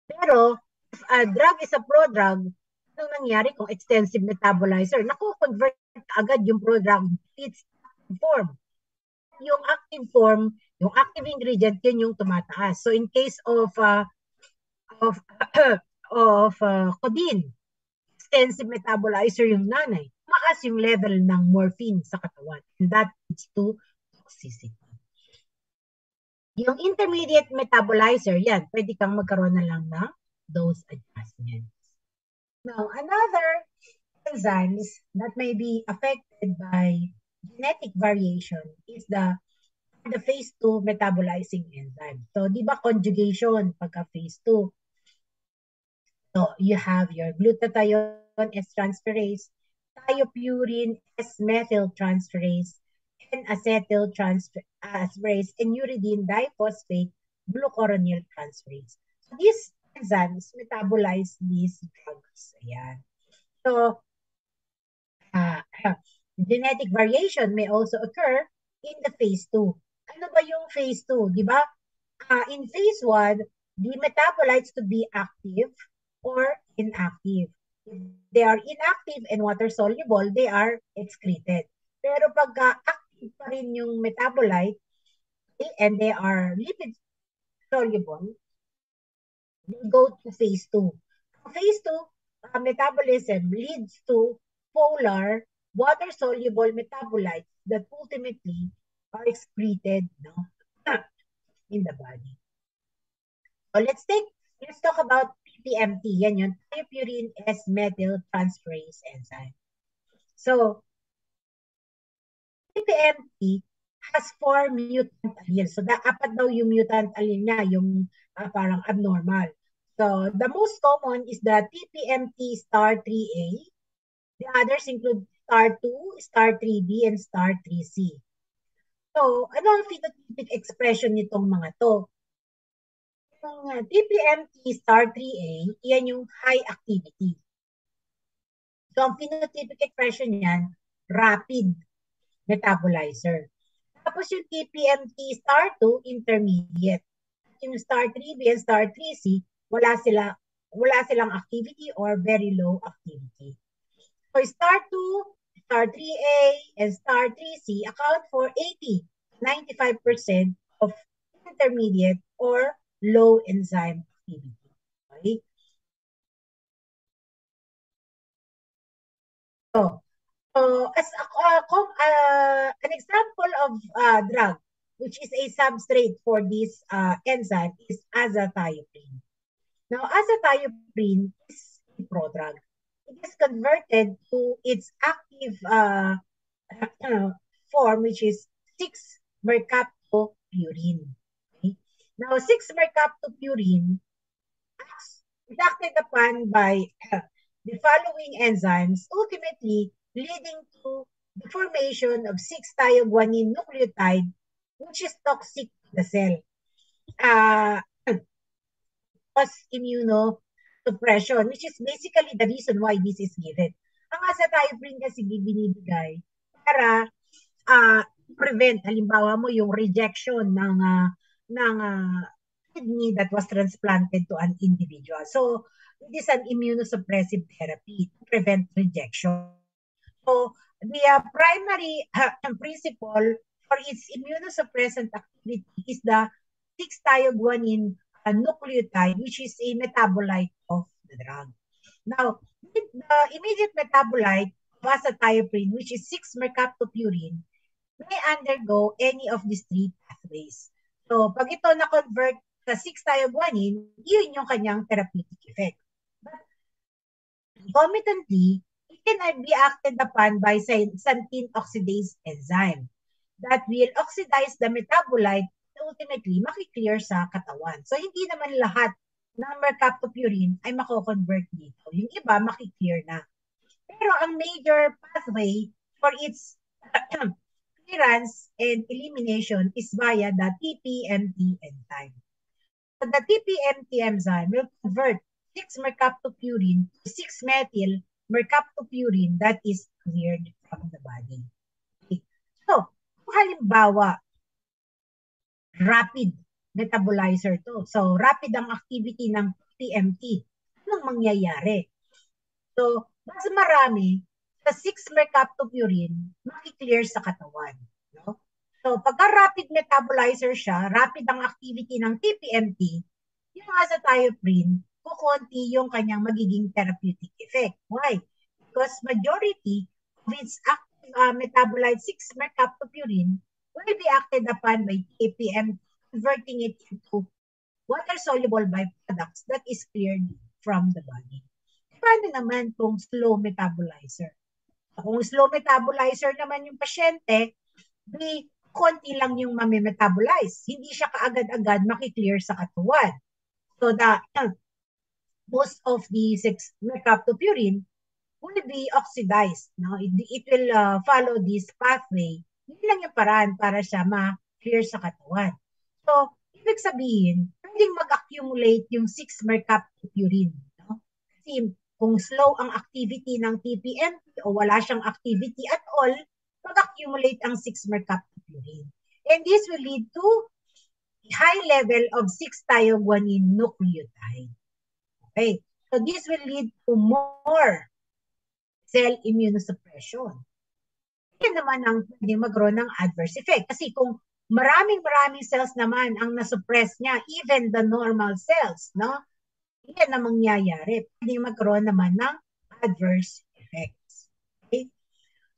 Pero, if a drug is a prodrug, anong nangyari kung extensive metabolizer? Naku-convert agad yung prodrug its form. Yung active form, yung active ingredient, yun yung tumataas. So in case of codeine, extensive metabolizer yung nanay, tumaas yung level ng morphine sa katawan. And that leads to toxicity. Yung intermediate metabolizer, yan, pwede kang magkaroon na lang ng dose adjustments. Now, another enzymes that may be affected by genetic variation is the phase 2 metabolizing enzyme. So, di ba conjugation pagka phase 2? So, you have your glutathione S-transferase, thiopurine S-methyltransferase, and acetyltransferase, and uridine diphosphate glucuronidase transferase. So, these enzymes metabolize these drugs. Ayan. So, genetic variation may also occur in the phase 2. Ano ba yung phase 2? Di ba? In phase 1, the metabolites to be active or inactive. If they are inactive and water-soluble, they are excreted. Pero pagka active pa rin yung metabolite and they are lipid-soluble, they go to phase 2. Phase 2, metabolism leads to polar water-soluble metabolites that ultimately are excreted in the body. So let's talk about PPMT. Yan yun, thiopurine S-methyltransferase enzyme. So, PPMT has 4 mutant alleles. So, apat daw yung mutant allele niya, yung parang abnormal. So, the most common is the TPMT star 3A. The others include star 2, star 3B, and star 3C. So, ano ang phenotypic expression nitong mga to? Yung TPMT star 3A, yan yung high activity. So, ang phenotypic expression niyan, rapid metabolizer. Tapos yung TPMT star 2, intermediate. Yung star 3B and star 3C, wala silang activity or very low activity. So, star 2, star 3A, and star 3C account for 80-95% of intermediate or low enzyme activity. Okay? So as an example of drug, which is a substrate for this enzyme, is azathioprine. Now, azathioprine is a prodrug. It is converted to its active form, which is 6-mercaptopurine. Okay? Now, 6-mercaptopurine is acted upon by the following enzymes, ultimately leading to the formation of 6-thioguanine nucleotide, which is toxic to the cell. Cause suppression, which is basically the reason why this is given. Ang azathioprine kasi binibigay para prevent, halimbawa mo yung rejection ng kidney that was transplanted to an individual. So, it is an immunosuppressive therapy to prevent rejection. So, the primary principle for its immunosuppressant activity is the 6-thioguanine nucleotide, which is a metabolite of the drug. Now, the immediate metabolite of azathioprine, which is 6-mercaptopurine, may undergo any of these three pathways. So, pag ito na-convert sa 6-thioguanine, yun yung kanyang therapeutic effect. But, concomitantly, it can be acted upon by xanthine oxidase enzyme that will oxidize the metabolite and ultimately makiklear sa katawan. So, hindi naman lahat ng mercaptopurine ay mako-convert dito. Yung iba, makiklear na. Pero ang major pathway for its clearance and elimination is via the TPMT enzyme. So the TPMT enzyme will convert 6-mercaptopurine to 6-methyl mercaptopurine that is cleared from the body. Okay. So, kung halimbawa, rapid metabolizer to. So, rapid ang activity ng TPMT. Anong mangyayari? So, mas marami sa 6-mercaptopurine makiklear sa katawan. No? So, pagka rapid metabolizer siya, rapid ang activity ng TPMT, yung azathioprine, kukunti yung kanyang magiging therapeutic effect. Why? Because majority of its active metabolite 6-mercaptopurine will be acted upon by TPMT, converting it into water-soluble byproducts that is cleared from the body. Paano naman kung slow metabolizer? Kung slow metabolizer naman yung pasyente, di konti lang yung mamimetabolize. Hindi siya kaagad-agad makiklear sa katawan. So most of the 6-mercaptopurine will be oxidized. No? It will follow this pathway. Yun lang yung paraan para siya ma-clear sa katawan. So, ibig sabihin, pwedeng mag-accumulate yung 6-mercaptopurine. No? Kasi kung slow ang activity ng TPMT o wala siyang activity at all, mag-accumulate ang 6-mercaptopurine. And this will lead to high level of 6-thioguanine nucleotide. Okay, so this will lead to more cell immunosuppression. Yan naman ang pwede magkaroon ng adverse effect. Kasi kung maraming cells naman ang nasuppress niya, even the normal cells, no? Yan na mangyayari. Pwede magkaroon naman ng adverse effects. Okay?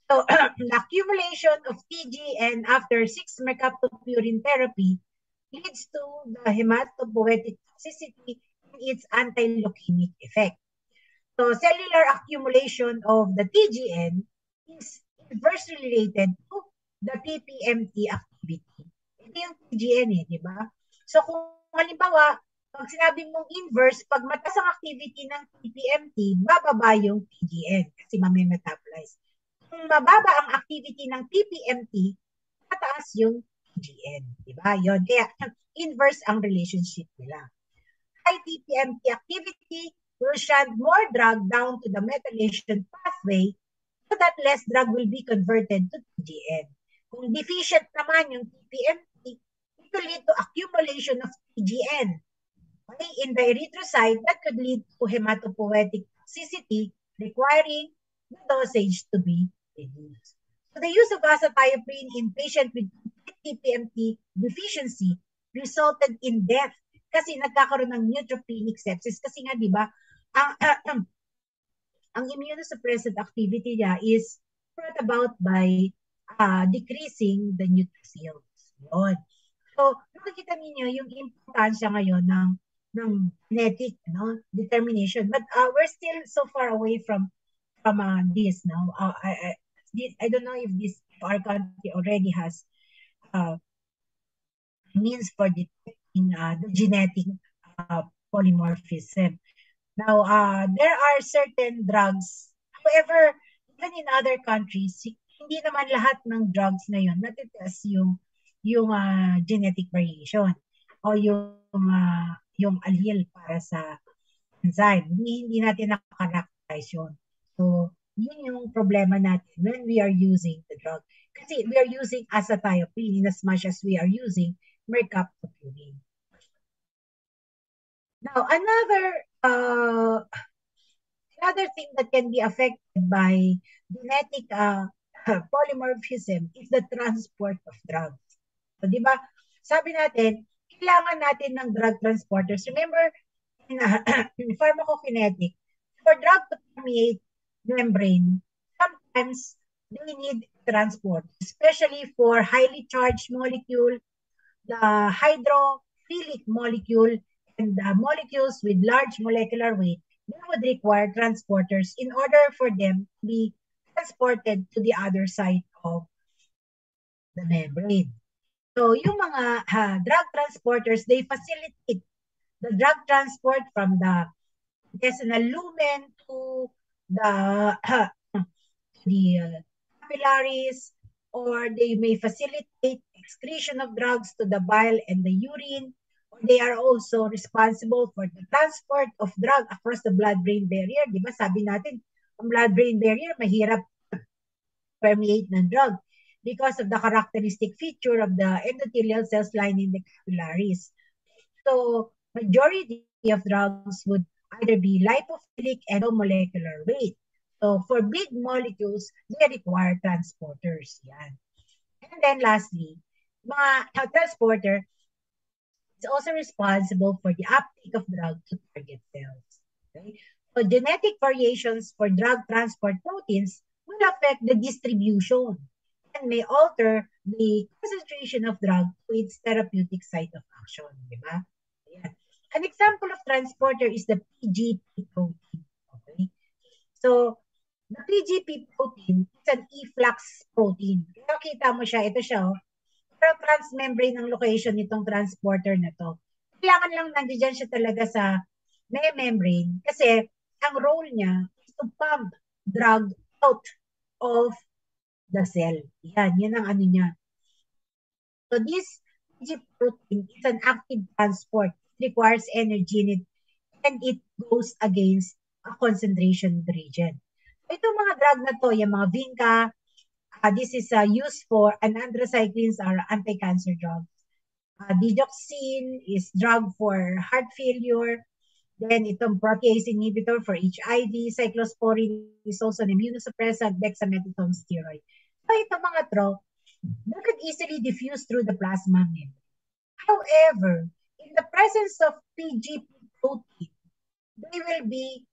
So, the accumulation of TGN after 6-mercaptopurine therapy leads to the hematopoietic toxicity and its anti-leukemic effect. So, cellular accumulation of the TGN is inversely related to the TPMT activity. Ito yung TGN di ba? So, kung halimbawa, pag sinabing mong inverse, pag mataas ang activity ng TPMT, bababa yung TGN kasi mamimetabolize. Kung mababa ang activity ng TPMT, mataas yung TGN. Diba? Yun. Kaya, inverse ang relationship nila. High TPMT activity will shunt more drug down to the methylation pathway so that less drug will be converted to TGN. Kung deficient naman yung TPMT, it will lead to accumulation of TGN. Okay? In the erythrocyte, that could lead to hematopoietic toxicity requiring the dosage to be reduced. So the use of azathioprine in patients with TPMT deficiency resulted in death kasi nagkakaroon ng neutropenic sepsis. Kasi nga, di ba, ang immunosuppressive activity niya is brought about by decreasing the neutrophils. Yun. So, nakikita ninyo yung importansya ngayon ng genetic determination. But we're still so far away from this now. I don't know if our country already has means for detecting the genetic polymorphism. Now, there are certain drugs. However, even in other countries, hindi naman lahat ng drugs na yun natitest yung genetic variation o yung allele para sa enzyme. Hindi natin nakakaracterize yun. So, yun yung problema natin when we are using the drug. Kasi we are using azathioprine in as much as we are using mercaptopurine. Now, another thing that can be affected by genetic polymorphism is the transport of drugs. So, di ba, sabi natin, kailangan natin ng drug transporters. Remember, in pharmacokinetic, for drug to permeate membrane, sometimes they need transport, especially for highly charged molecule, the hydrophilic molecule, and the molecules with large molecular weight, they would require transporters in order for them to be transported to the other side of the membrane. So, yung mga drug transporters, they facilitate the drug transport from the intestinal lumen to the capillaries, or they may facilitate excretion of drugs to the bile and the urine, or they are also responsible for the transport of drug across the blood-brain barrier. Di ba sabi natin, ang blood-brain barrier, mahirap permeate ng drug because of the characteristic feature of the endothelial cells lining the capillaries. So, majority of drugs would either be lipophilic and low molecular weight. So, for big molecules, they require transporters. Yan. And then lastly, mga transporter is also responsible for the uptake of drug to target cells. Okay? So, genetic variations for drug transport proteins will affect the distribution and may alter the concentration of drug to its therapeutic site of action. Diba? Ayan. An example of transporter is the PGP protein. Okay? So, the PGP protein is an efflux protein. Kaya kita mo siya, ito siya, oh. Pero transmembrane ang location nitong transporter na to. Kailangan lang nandiyan siya talaga sa membrane kasi ang role niya is to pump drug out of the cell. Yan ang ano niya. So this PGP protein is an active transport. It requires energy and it goes against a concentration gradient. So itong mga drug na to, yung mga Vinca, this is used for, and anthracyclines are anti-cancer drugs. Digoxin is drug for heart failure. Then itong protease inhibitor for HIV. Cyclosporine is also an immunosuppressant, dexamethasone steroid. So itong mga to, they could easily diffuse through the plasma membrane. However, in the presence of PGP protein, they will be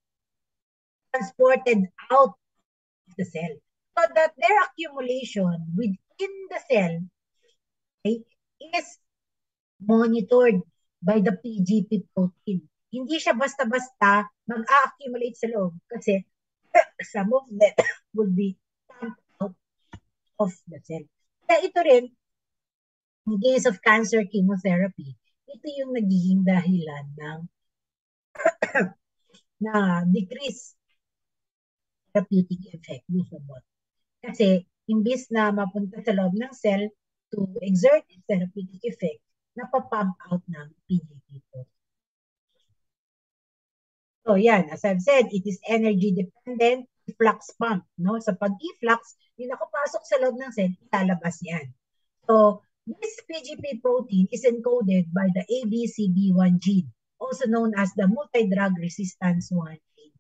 transported out of the cell so that their accumulation within the cell, okay, is monitored by the PGP protein. Hindi siya basta-basta mag-accumulate sa loob kasi some of them would be pumped out of the cell. Kaya ito rin, in case of cancer chemotherapy, ito yung nagiging dahilan ng na decrease therapeutic effect ng sabot. Kasi imbis na mapunta sa loob ng cell to exert its therapeutic effect, napapump out ng PGP protein. So yan, as I've said, it is energy dependent efflux pump. No? Sa pag-efflux, yung nakapasok sa loob ng cell, ilalabas yan. So this PGP protein is encoded by the ABCB1 gene, also known as the multi-drug resistance 1 gene.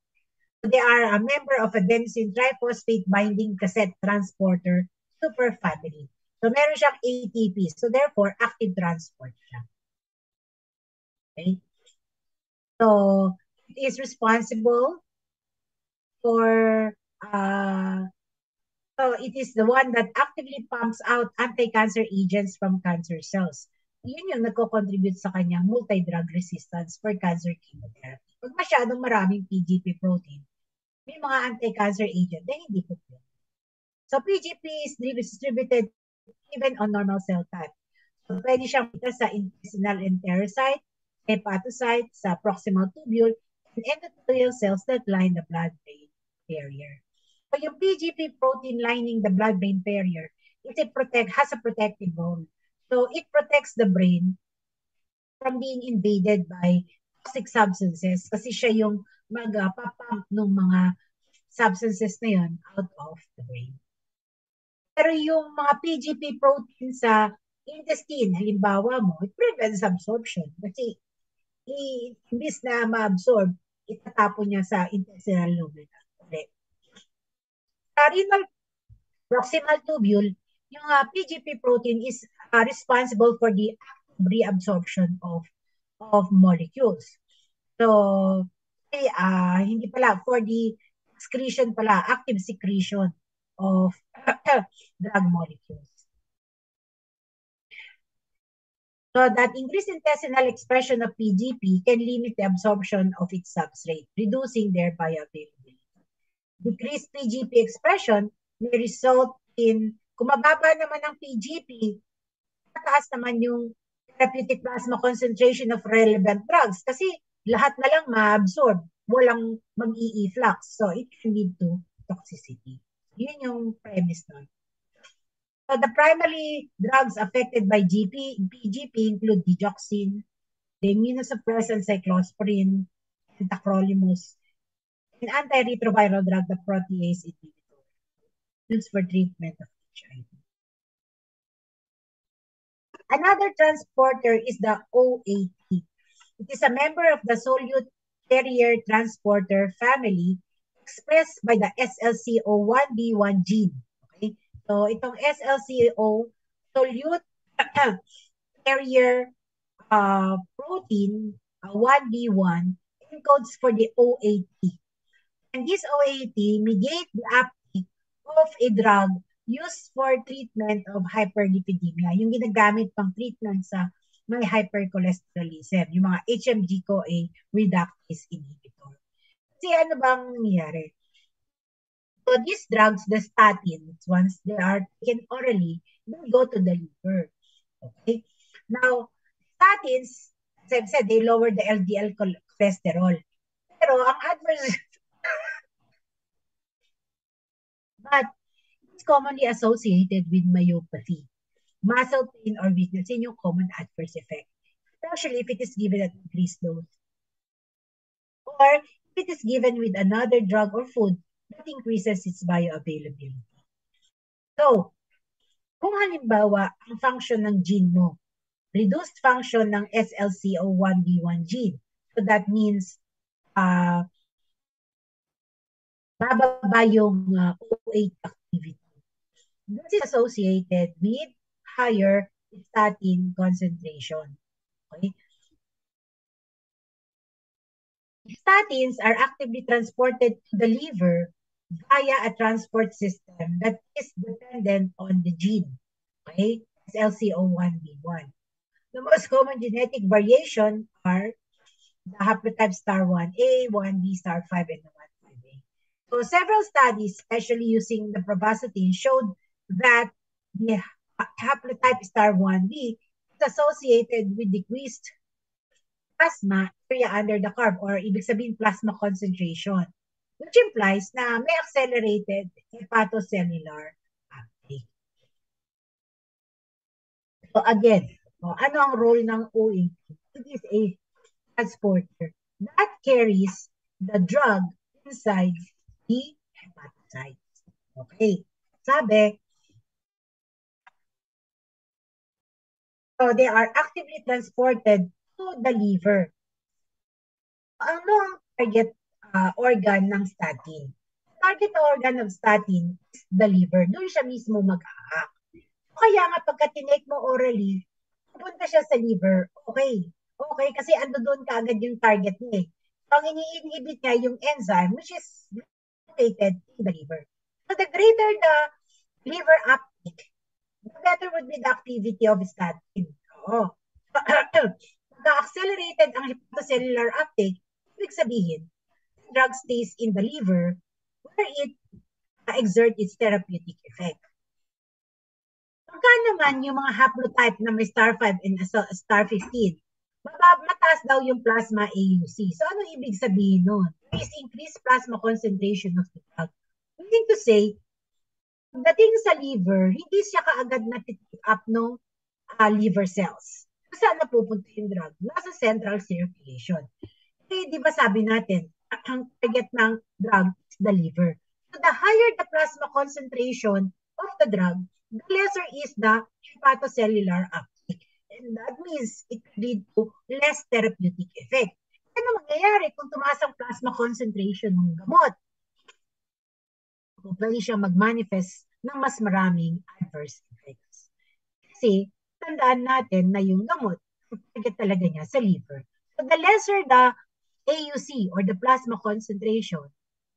So they are a member of adenosine triphosphate binding cassette transporter superfamily. So meron siyang ATP. So therefore, active transport siya. Okay? So it is responsible for so it is the one that actively pumps out anti-cancer agents from cancer cells. Yun yung nagko-contribute sa kanyang multi-drug resistance for cancer chemotherapy. Pag masyadong maraming PGP protein, may mga anti-cancer agent na hindi po yun. So PGP is distributed even on normal cell type. So pwede siyang kita sa intestinal enterocyte, hepatocyte, sa proximal tubule, and endothelial cells that line the blood-brain barrier. So yung PGP protein lining the blood-brain barrier, has a protective role. So it protects the brain from being invaded by toxic substances kasi siya yung mag-pump ng mga substances na yun out of the brain. Pero yung mga PGP protein sa intestine, halimbawa mo, it prevents absorption. Kasi imbis na ma-absorb, itatapon niya sa intestinal lumen. Sa renal proximal tubule, yung PGP protein is responsible for the reabsorption of molecules. So, hindi pala, for the excretion pala, active secretion of drug molecules. So that increased intestinal expression of PGP can limit the absorption of its substrate, reducing their bioavailability. Decreased PGP expression may result in, kung mababa naman ang PGP, mataas naman yung therapeutic plasma concentration of relevant drugs kasi lahat na lang ma-absorb, walang mag-i-efflux. So it can lead to toxicity. Yun yung premise nun. So the primary drugs affected by PGP include digoxin, the immunosuppressant cyclosporin, and tacrolimus, and antiretroviral drug, the protease inhibitor, used for treatment of HIV. Another transporter is the OAT. It is a member of the solute carrier transporter family expressed by the SLCO1B1 gene. Okay? So itong SLCO solute carrier protein 1B1 encodes for the OAT. And this OAT mediates the uptake of a drug used for treatment of hyperlipidemia, yung ginagamit pang treatment sa may hypercholesterolism, yung mga HMG-CoA reductase inhibitor. Kasi ano bang nangyayari? So these drugs, the statins, once they are taken orally, they go to the liver. Okay? Now, statins, as I've said, they lower the LDL cholesterol. Pero ang adverse but it's commonly associated with myopathy, muscle pain, or weakness. Yun yung common adverse effect, especially if it is given at increased dose. Or if it is given with another drug or food that increases its bioavailability. So, kung halimbawa, ang function ng gene mo, reduced function ng SLCO1B1 gene, so that means bababa yung OAT activity. This is associated with higher statin concentration. Okay? Statins are actively transported to the liver via a transport system that is dependent on the gene. Okay? SLCO1B1. The most common genetic variation are the haplotype star 1A, 1B star 5, and 1,5A. So several studies, especially using the proboscidin, showed that the haplotype star 1B is associated with decreased plasma area under the curve, or ibig sabihin plasma concentration, which implies na may accelerated hepatocellular uptake. So again, ano ang role ng OAT? It is a transporter that carries the drug inside the hepatocytes. Okay. Sabi, so they are actively transported to the liver. Ano ang target organ ng statin? Target organ ng statin is the liver. Doon siya mismo mag-aak. Kaya nga pagka tinake mo orally, pupunta siya sa liver, okay. Okay, kasi ando doon kaagad yung target niya. So, ang ini-inhibit niya yung enzyme which is located in the liver. So, the greater the liver uptake, the better would be the activity of statin. Oo. Pagka-accelerated ang hepatocellular uptake, ibig sabihin, the drug stays in the liver where it exert its therapeutic effect. Pagka naman yung mga haplotype na may star 5 and star 15, mataas daw yung plasma AUC. So ano ibig sabihin nun? There is increased plasma concentration of the drug. Meaning to say, pagdating sa liver, hindi siya kaagad na-pick up ng liver cells. Saan na pupunta yung drug? Nasa central circulation. Eh, di ba sabi natin, ang target ng drug is the liver. So the higher the plasma concentration of the drug, the lesser is the hepatocellular uptake. And that means it lead to less therapeutic effect. Ano mangyayari kung tumaas ang plasma concentration ng gamot? Pwede siyang mag-manifest ng mas maraming adverse effects. Kasi, tandaan natin na yung gamot, target talaga niya sa liver. So the lesser the AUC or the plasma concentration,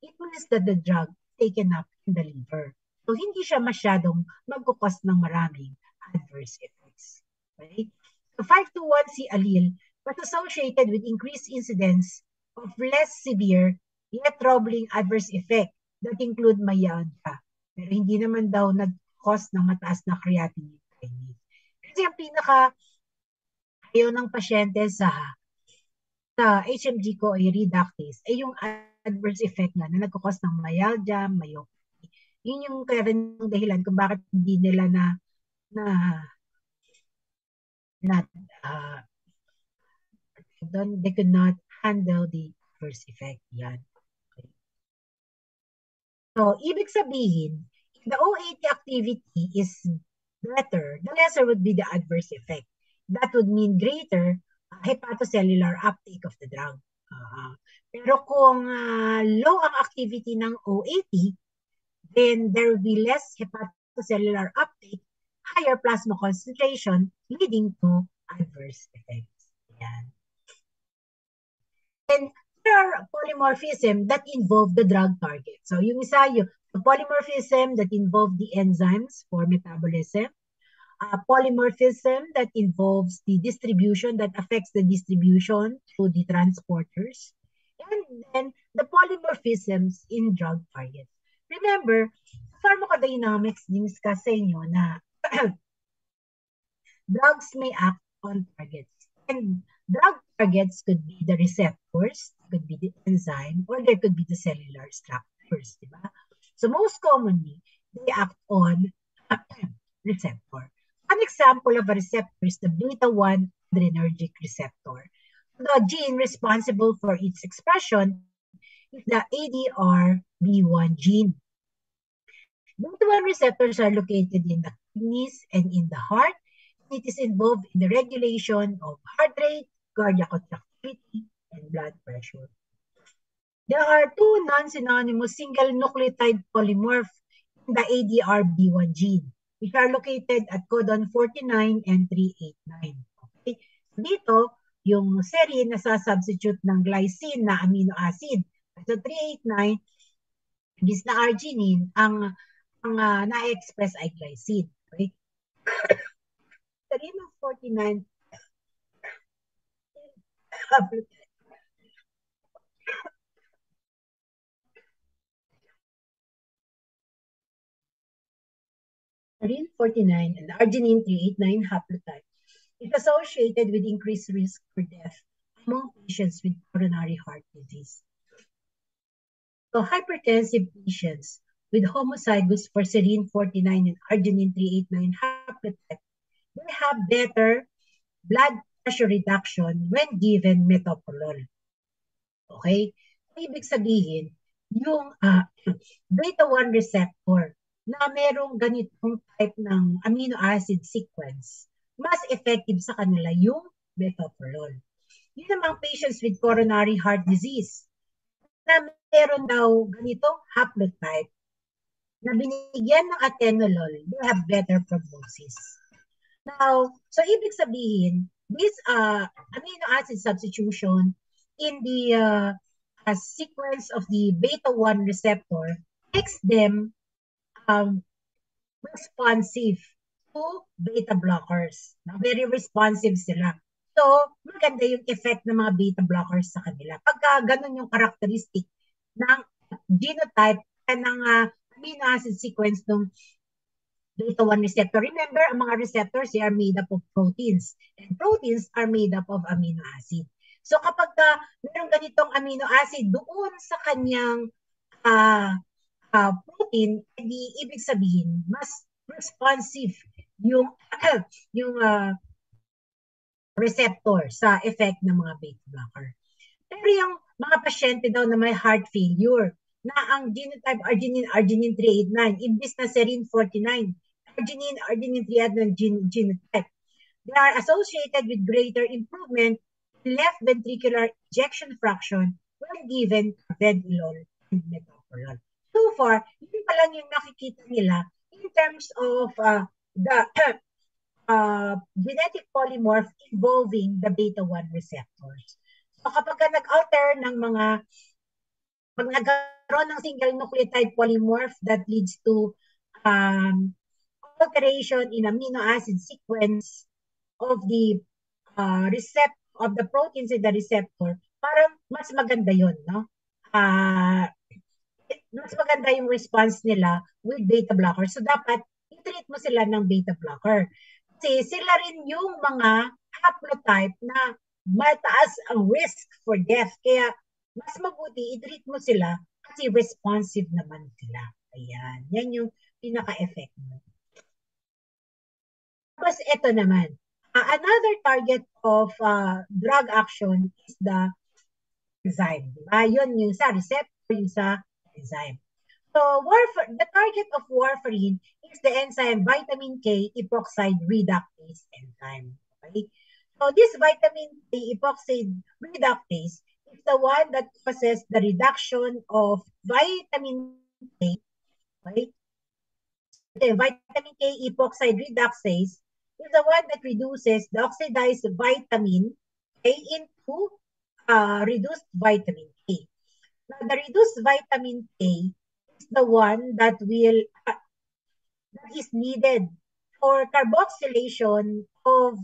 it means that the drug taken up in the liver. So hindi siya masyadong magkukos ng maraming adverse effects. Okay? So 521C allele was associated with increased incidence of less severe yet troubling adverse effect that include myalgia. Pero hindi naman daw nag-cause ng mataas na creatinine kinase. Kasi ang pinaka ayaw ng pasyente sa HMG-CoA reductase ay yung adverse effect na nagkakos ng myalgia, myopathy. Yun yung kaya rin yung dahilan kung bakit hindi nila they could not handle the adverse effect. Yan. Okay. So, ibig sabihin, if the O80 activity is better, the lesser would be the adverse effect. That would mean greater hepatocellular uptake of the drug. Pero kung low ang activity ng O80, then there will be less hepatocellular uptake, higher plasma concentration, leading to adverse effects. Yan. And there are polymorphism that involve the drug target. So yung isa, yung polymorphism that involve the enzymes for metabolism, polymorphism that involves the distribution, that affects the distribution through the transporters, and then the polymorphisms in drug targets. Remember, pharmacodynamics discuss sa inyo na drugs may act on targets. And drug targets could be the receptors, could be the enzyme, or there could be the cellular structures. Diba? So most commonly, they act on receptor. An example of a receptor is the beta-1 adrenergic receptor. The gene responsible for its expression is the ADRB1 gene. Beta-1 receptors are located in the kidneys and in the heart. It is involved in the regulation of heart rate, cardiac contractility, and blood pressure. There are two non-synonymous single nucleotide polymorph in the ADRB1 gene, which are located at codon 49 and 389. Okay? Dito, yung serine na sa-substitute ng glycine na amino acid. So 389, bis na arginine, ang na-express ay glycine. Okay? Serine of 49, serine 49 and arginine 389 haplotype is associated with increased risk for death among patients with coronary heart disease. So hypertensive patients with homozygous for serine 49 and arginine 389 haplotype will have better blood pressure reduction when given metoprolol. Okay? Ibig sabihin, yung beta-1 receptor na merong ganitong type ng amino acid sequence, mas effective sa kanila yung metoprolol. Yun namang patients with coronary heart disease na meron daw ganitong haplotype na binigyan ng atenolol, they have better prognosis. Now, so ibig sabihin, this amino acid substitution in the sequence of the beta-1 receptor makes them responsive to beta blockers. Now, very responsive sila. So, maganda yung effect ng mga beta blockers sa kanila. Pagka ganun yung characteristic ng genotype ng amino acid sequence ng beta-1 receptor. Remember, ang mga receptors, they are made up of proteins. And proteins are made up of amino acid. So kapag mayroong ganitong amino acid doon sa kanyang protein, hindi ibig sabihin, mas responsive yung receptor sa effect ng mga beta blocker. Pero yung mga pasyente daw na may heart failure, na ang genotype arginine 389, imbis na serine 49, arginine 389 genotype. They are associated with greater improvement in left ventricular ejection fraction when given carvedilol and metoprolol. So far, yun pa lang yung nakikita nila in terms of the genetic polymorph involving the beta-1 receptors. So kapag nag-alter ng pag nagkaroon ng single nucleotide polymorph that leads to alteration in amino acid sequence of the of the proteins in the receptor, parang mas maganda yon, no? Mas maganda yung response nila with beta blocker. So dapat i-treat mo sila ng beta blocker. Kasi sila rin yung mga haplotype na mataas ang risk for death. Kaya mas mabuti i-treat mo sila kasi responsive naman sila. Ayan. Yan yung pinaka-effect mo. Tapos ito naman. Another target of drug action is the enzyme. Yun yung sa receptor, yung sa enzyme. So the target of warfarin is the enzyme vitamin K epoxide reductase enzyme. Okay? So this vitamin K epoxide reductase is the one that causes the reduction of vitamin K. Okay? The vitamin K epoxide reductase is the one that reduces the oxidized vitamin K into reduced vitamin K. Now, the reduced vitamin K is the one that that is needed for carboxylation of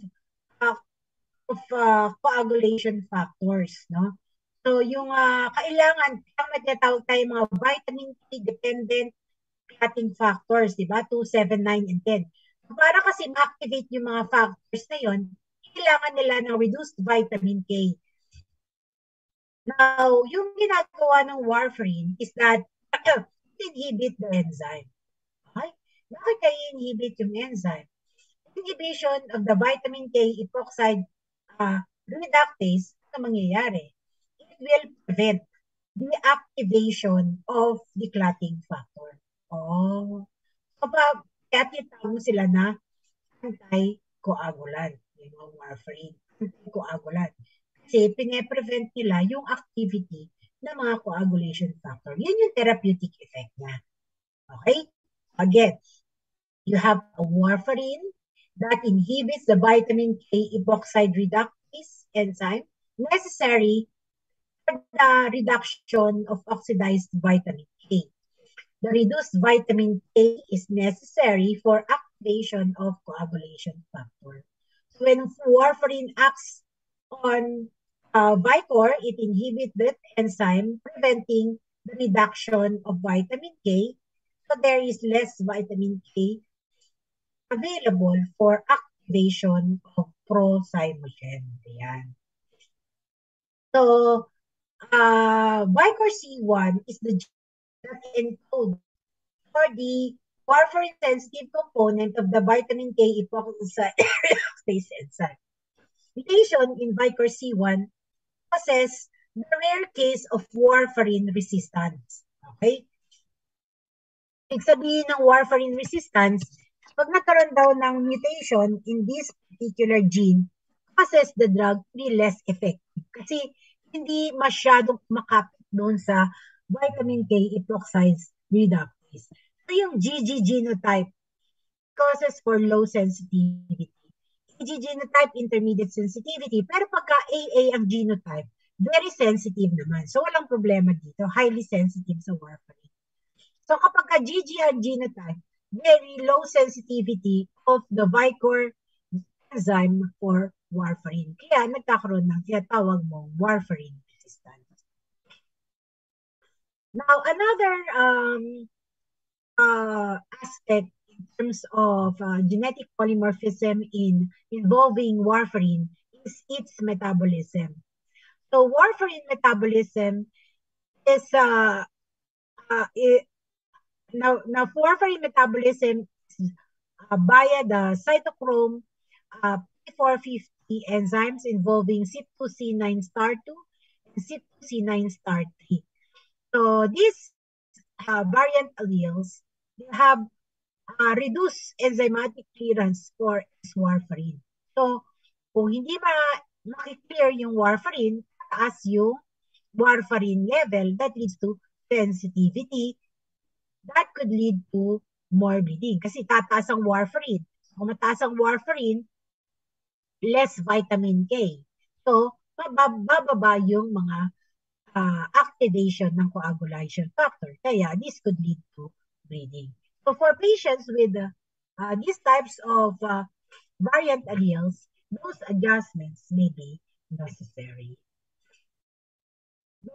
coagulation factors, no? So, yung kailangan, may tinatawag tayo mga vitamin K dependent clotting factors, di ba? 2, 7, 9, and 10. So, para kasi ma-activate yung mga factors na yun, kailangan nila ng reduced vitamin K. Now, yung ginagawa ng warfarin is that inhibit the enzyme. Okay? Bakit kaya inhibit yung enzyme? Inhibition of the vitamin K epoxide reductase, ano mangyayari? It will prevent the activation of the clotting factor. Oh. So, kaya tinatawag mo sila na anti-coagulant. Yung warfarin, anti-coagulant. Kasi pine-prevent nila yung activity ng mga coagulation factor. Yun yung therapeutic effect niya. Okay? Again, you have a warfarin that inhibits the vitamin K epoxide reductase enzyme necessary for the reduction of oxidized vitamin K. The reduced vitamin K is necessary for activation of coagulation factor. So when warfarin acts on Vicor, it inhibits that enzyme, preventing the reduction of vitamin K. So there is less vitamin K available for activation of procymogen. Ayan. So, Vicor C1 is the gene that encodes for the warfarin-sensitive component of the vitamin K epoxide enzyme. Mutation in Vicor C1 causes the rare case of warfarin resistance. Okay? Ibig sabihin ng warfarin resistance, pag nagkaroon daw ng mutation in this particular gene, causes the drug to be less effective. Kasi hindi masyadong makapit doon sa vitamin K epoxide reductase. So yung GG genotype causes for low sensitivity. AG genotype, intermediate sensitivity. Pero pagka AA ang genotype, very sensitive naman. So walang problema dito. Highly sensitive sa warfarin. So kapag ka GG ang genotype, very low sensitivity of the Vicor enzyme for warfarin. Kaya nagkakaroon ng tinatawag mong warfarin resistance. Now, another aspect in terms of genetic polymorphism involving warfarin is its metabolism. So warfarin metabolism is now warfarin metabolism is via the cytochrome P450 enzymes involving CYP2C9 star 2 C2C9 star 3. So these variant alleles, they have reduced enzymatic clearance for warfarin. So kung hindi makiklear yung warfarin, taas yung warfarin level, that leads to sensitivity. That could lead to more bleeding kasi tataas ang warfarin. Kung mataas ang warfarin, less vitamin K. So, bababa yung mga activation ng coagulation factor. Kaya, this could lead to bleeding. So, for patients with these types of variant alleles, those adjustments may be necessary.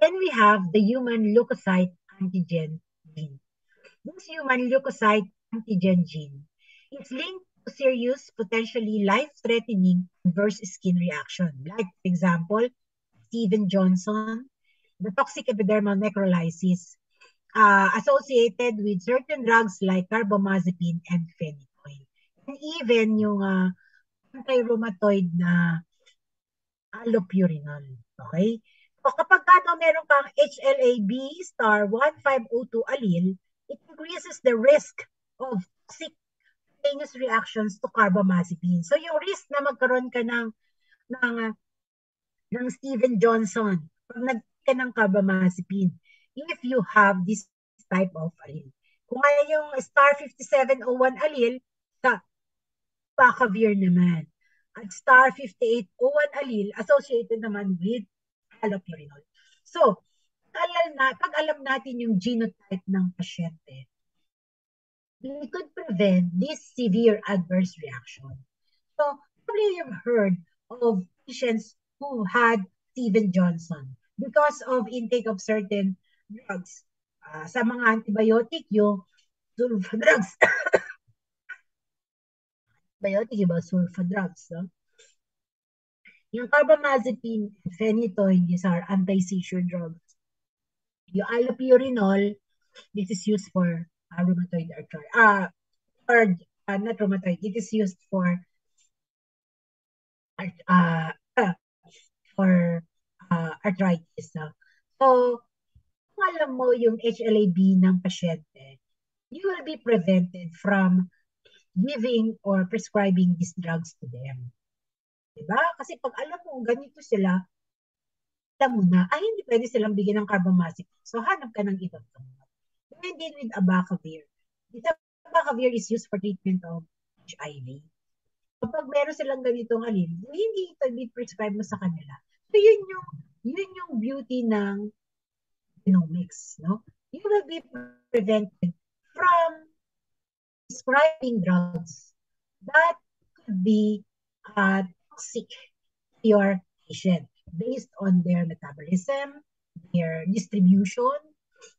Then we have the human leukocyte antigen gene. This human leukocyte antigen gene is linked to serious, potentially life-threatening adverse skin reaction. Like, for example, Steven Johnson, the toxic epidermal necrolysis associated with certain drugs like carbamazepine and phenytoin. And even yung anti-rheumatoid na allopurinol. Okay? So kapag meron kang HLA-B star 1502 allele, it increases the risk of toxic cutaneous reactions to carbamazepine. So yung risk na magkaroon ka ng Steven Johnson pag nagka ng carbamazepine if you have this type of allele. Kung kaya yung star 5701 allele, sa Bacavir naman. At star 5801 allele associated naman with allopurinol. So, pag alam natin yung genotype ng pasyente, we could prevent this severe adverse reaction. So, probably you've heard of patients who had Steven Johnson because of intake of certain drugs. Sa mga antibiotic, yung sulfa drugs. Antibiotic, iba sulfa drugs. No? Yung carbamazepine, phenytoin, these are anti-seizure drugs. Yung allopurinol, this is used for rheumatoid arthritis. Not rheumatoid, it is used for arthritis. So, kung alam mo yung HLA-B ng pasyente, you will be prevented from giving or prescribing these drugs to them. Diba? Kasi pag alam mo, ganito sila, alam mo na, ay hindi pwede silang bigyan ng carbamazepine. So, hanap ka ng ibang gamot. And then with abacavir. Abacavir is used for treatment of HIV. Kapag meron silang ganitong alin, hindi ito i-prescribe mo sa kanila. So, yun yung beauty ng genomics. No? You will be prevented from prescribing drugs that could be toxic to your patient based on their metabolism, their distribution,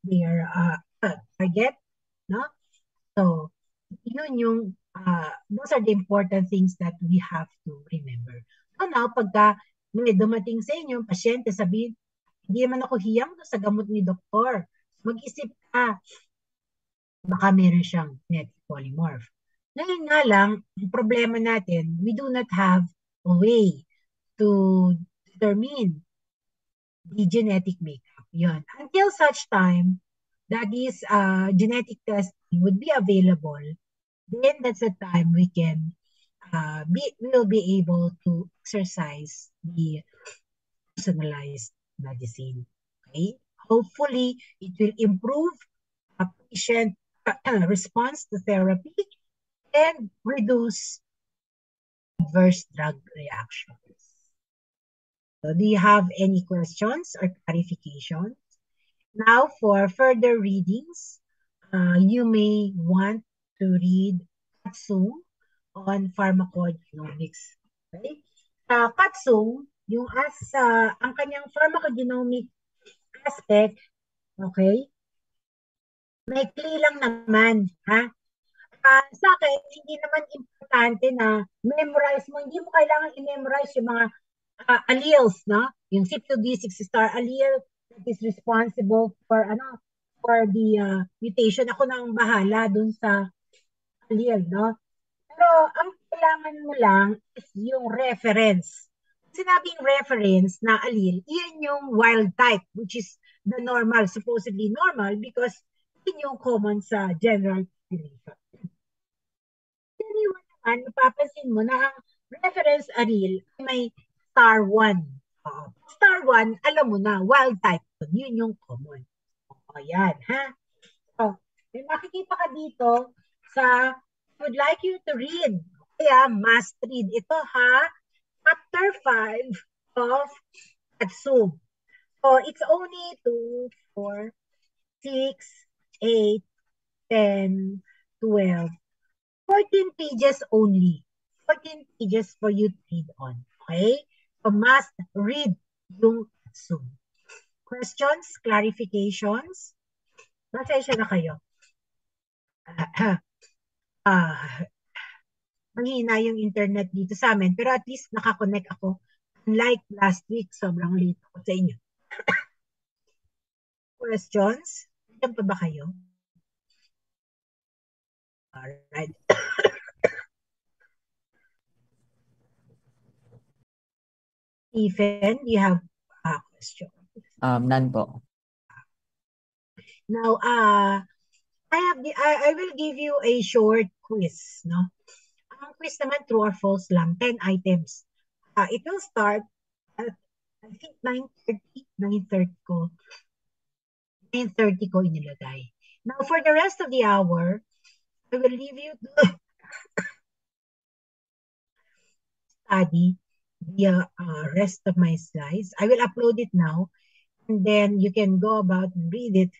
their target. No? So, yun yung those are the important things that we have to remember. So now, pagka may dumating sa inyo, pasyente, sabihin, hindi naman ako hiyang sa gamot ni doktor. Mag-isip ka, baka meron siyang genetic polymorph. Ngayon nga lang, ang problema natin, we do not have a way to determine the genetic makeup. Yun. Until such time, that is genetic testing would be available, then that's the time we can will be able to exercise the personalized medicine. Okay? Hopefully, it will improve a patient response to therapy and reduce adverse drug reactions. So, do you have any questions or clarifications? Now, for further readings, you may want to read Katsung on pharmacogenomics. Okay? Katsung, ang kanyang pharmacogenomic aspect, okay, may lang naman, ha? Sa akin, hindi naman importante na memorize mo. Hindi mo kailangan i-memorize yung mga alleles, no? Yung CYP2D6 star allele that is responsible for the mutation. Ako nang bahala dun sa allele, no? Pero ang kailangan mo lang is yung reference Sinabing reference na allele, iyan yung wild type, which is the normal, supposedly normal, because yun yung common sa general population. Anyway naman, mapapansin mo na ang reference allele may star 1. Star 1, alam mo na, wild type. Yun yung common. O, yan, ha? So, may makikita ka dito sa would like you to read. Kaya, must read. Ito, ha? Chapter 5 of Tatsum. So, it's only 2, 4, 6, 8, 10, 12, 14 pages only. 14 pages for you to read on. Okay? So, must read yung Tatsum. Questions? Clarifications? Pasensya na kayo. Manghina yung internet dito sa amin, pero at least nakakonect ako. Unlike last week, sobrang late ako sa inyo. Questions? Diyan pa ba kayo? Alright. Stephen, you have a question? None po. Now, I will give you a short quiz, no? Ang quiz naman, true or false lang, 10 items. It will start at, I think, 9:30 ko. 9:30 ko inilagay. Now, for the rest of the hour, I will leave you to study the rest of my slides. I will upload it now, and then you can go about and read it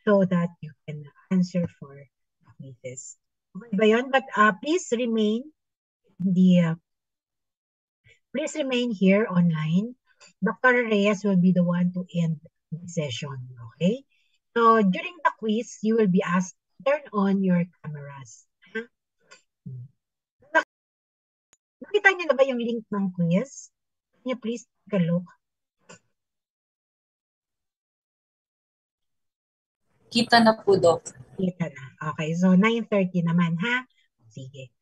so that you can answer for the quizzes. Okay ba yun? But please remain here online. Dr. Reyes will be the one to end the session. Okay? So during the quiz, you will be asked to turn on your cameras. Nakita niyo na ba yung link ng quiz? Can you please take a look? Kita na po, Doc. Kita na. Okay, so 9:30 naman, ha? Sige.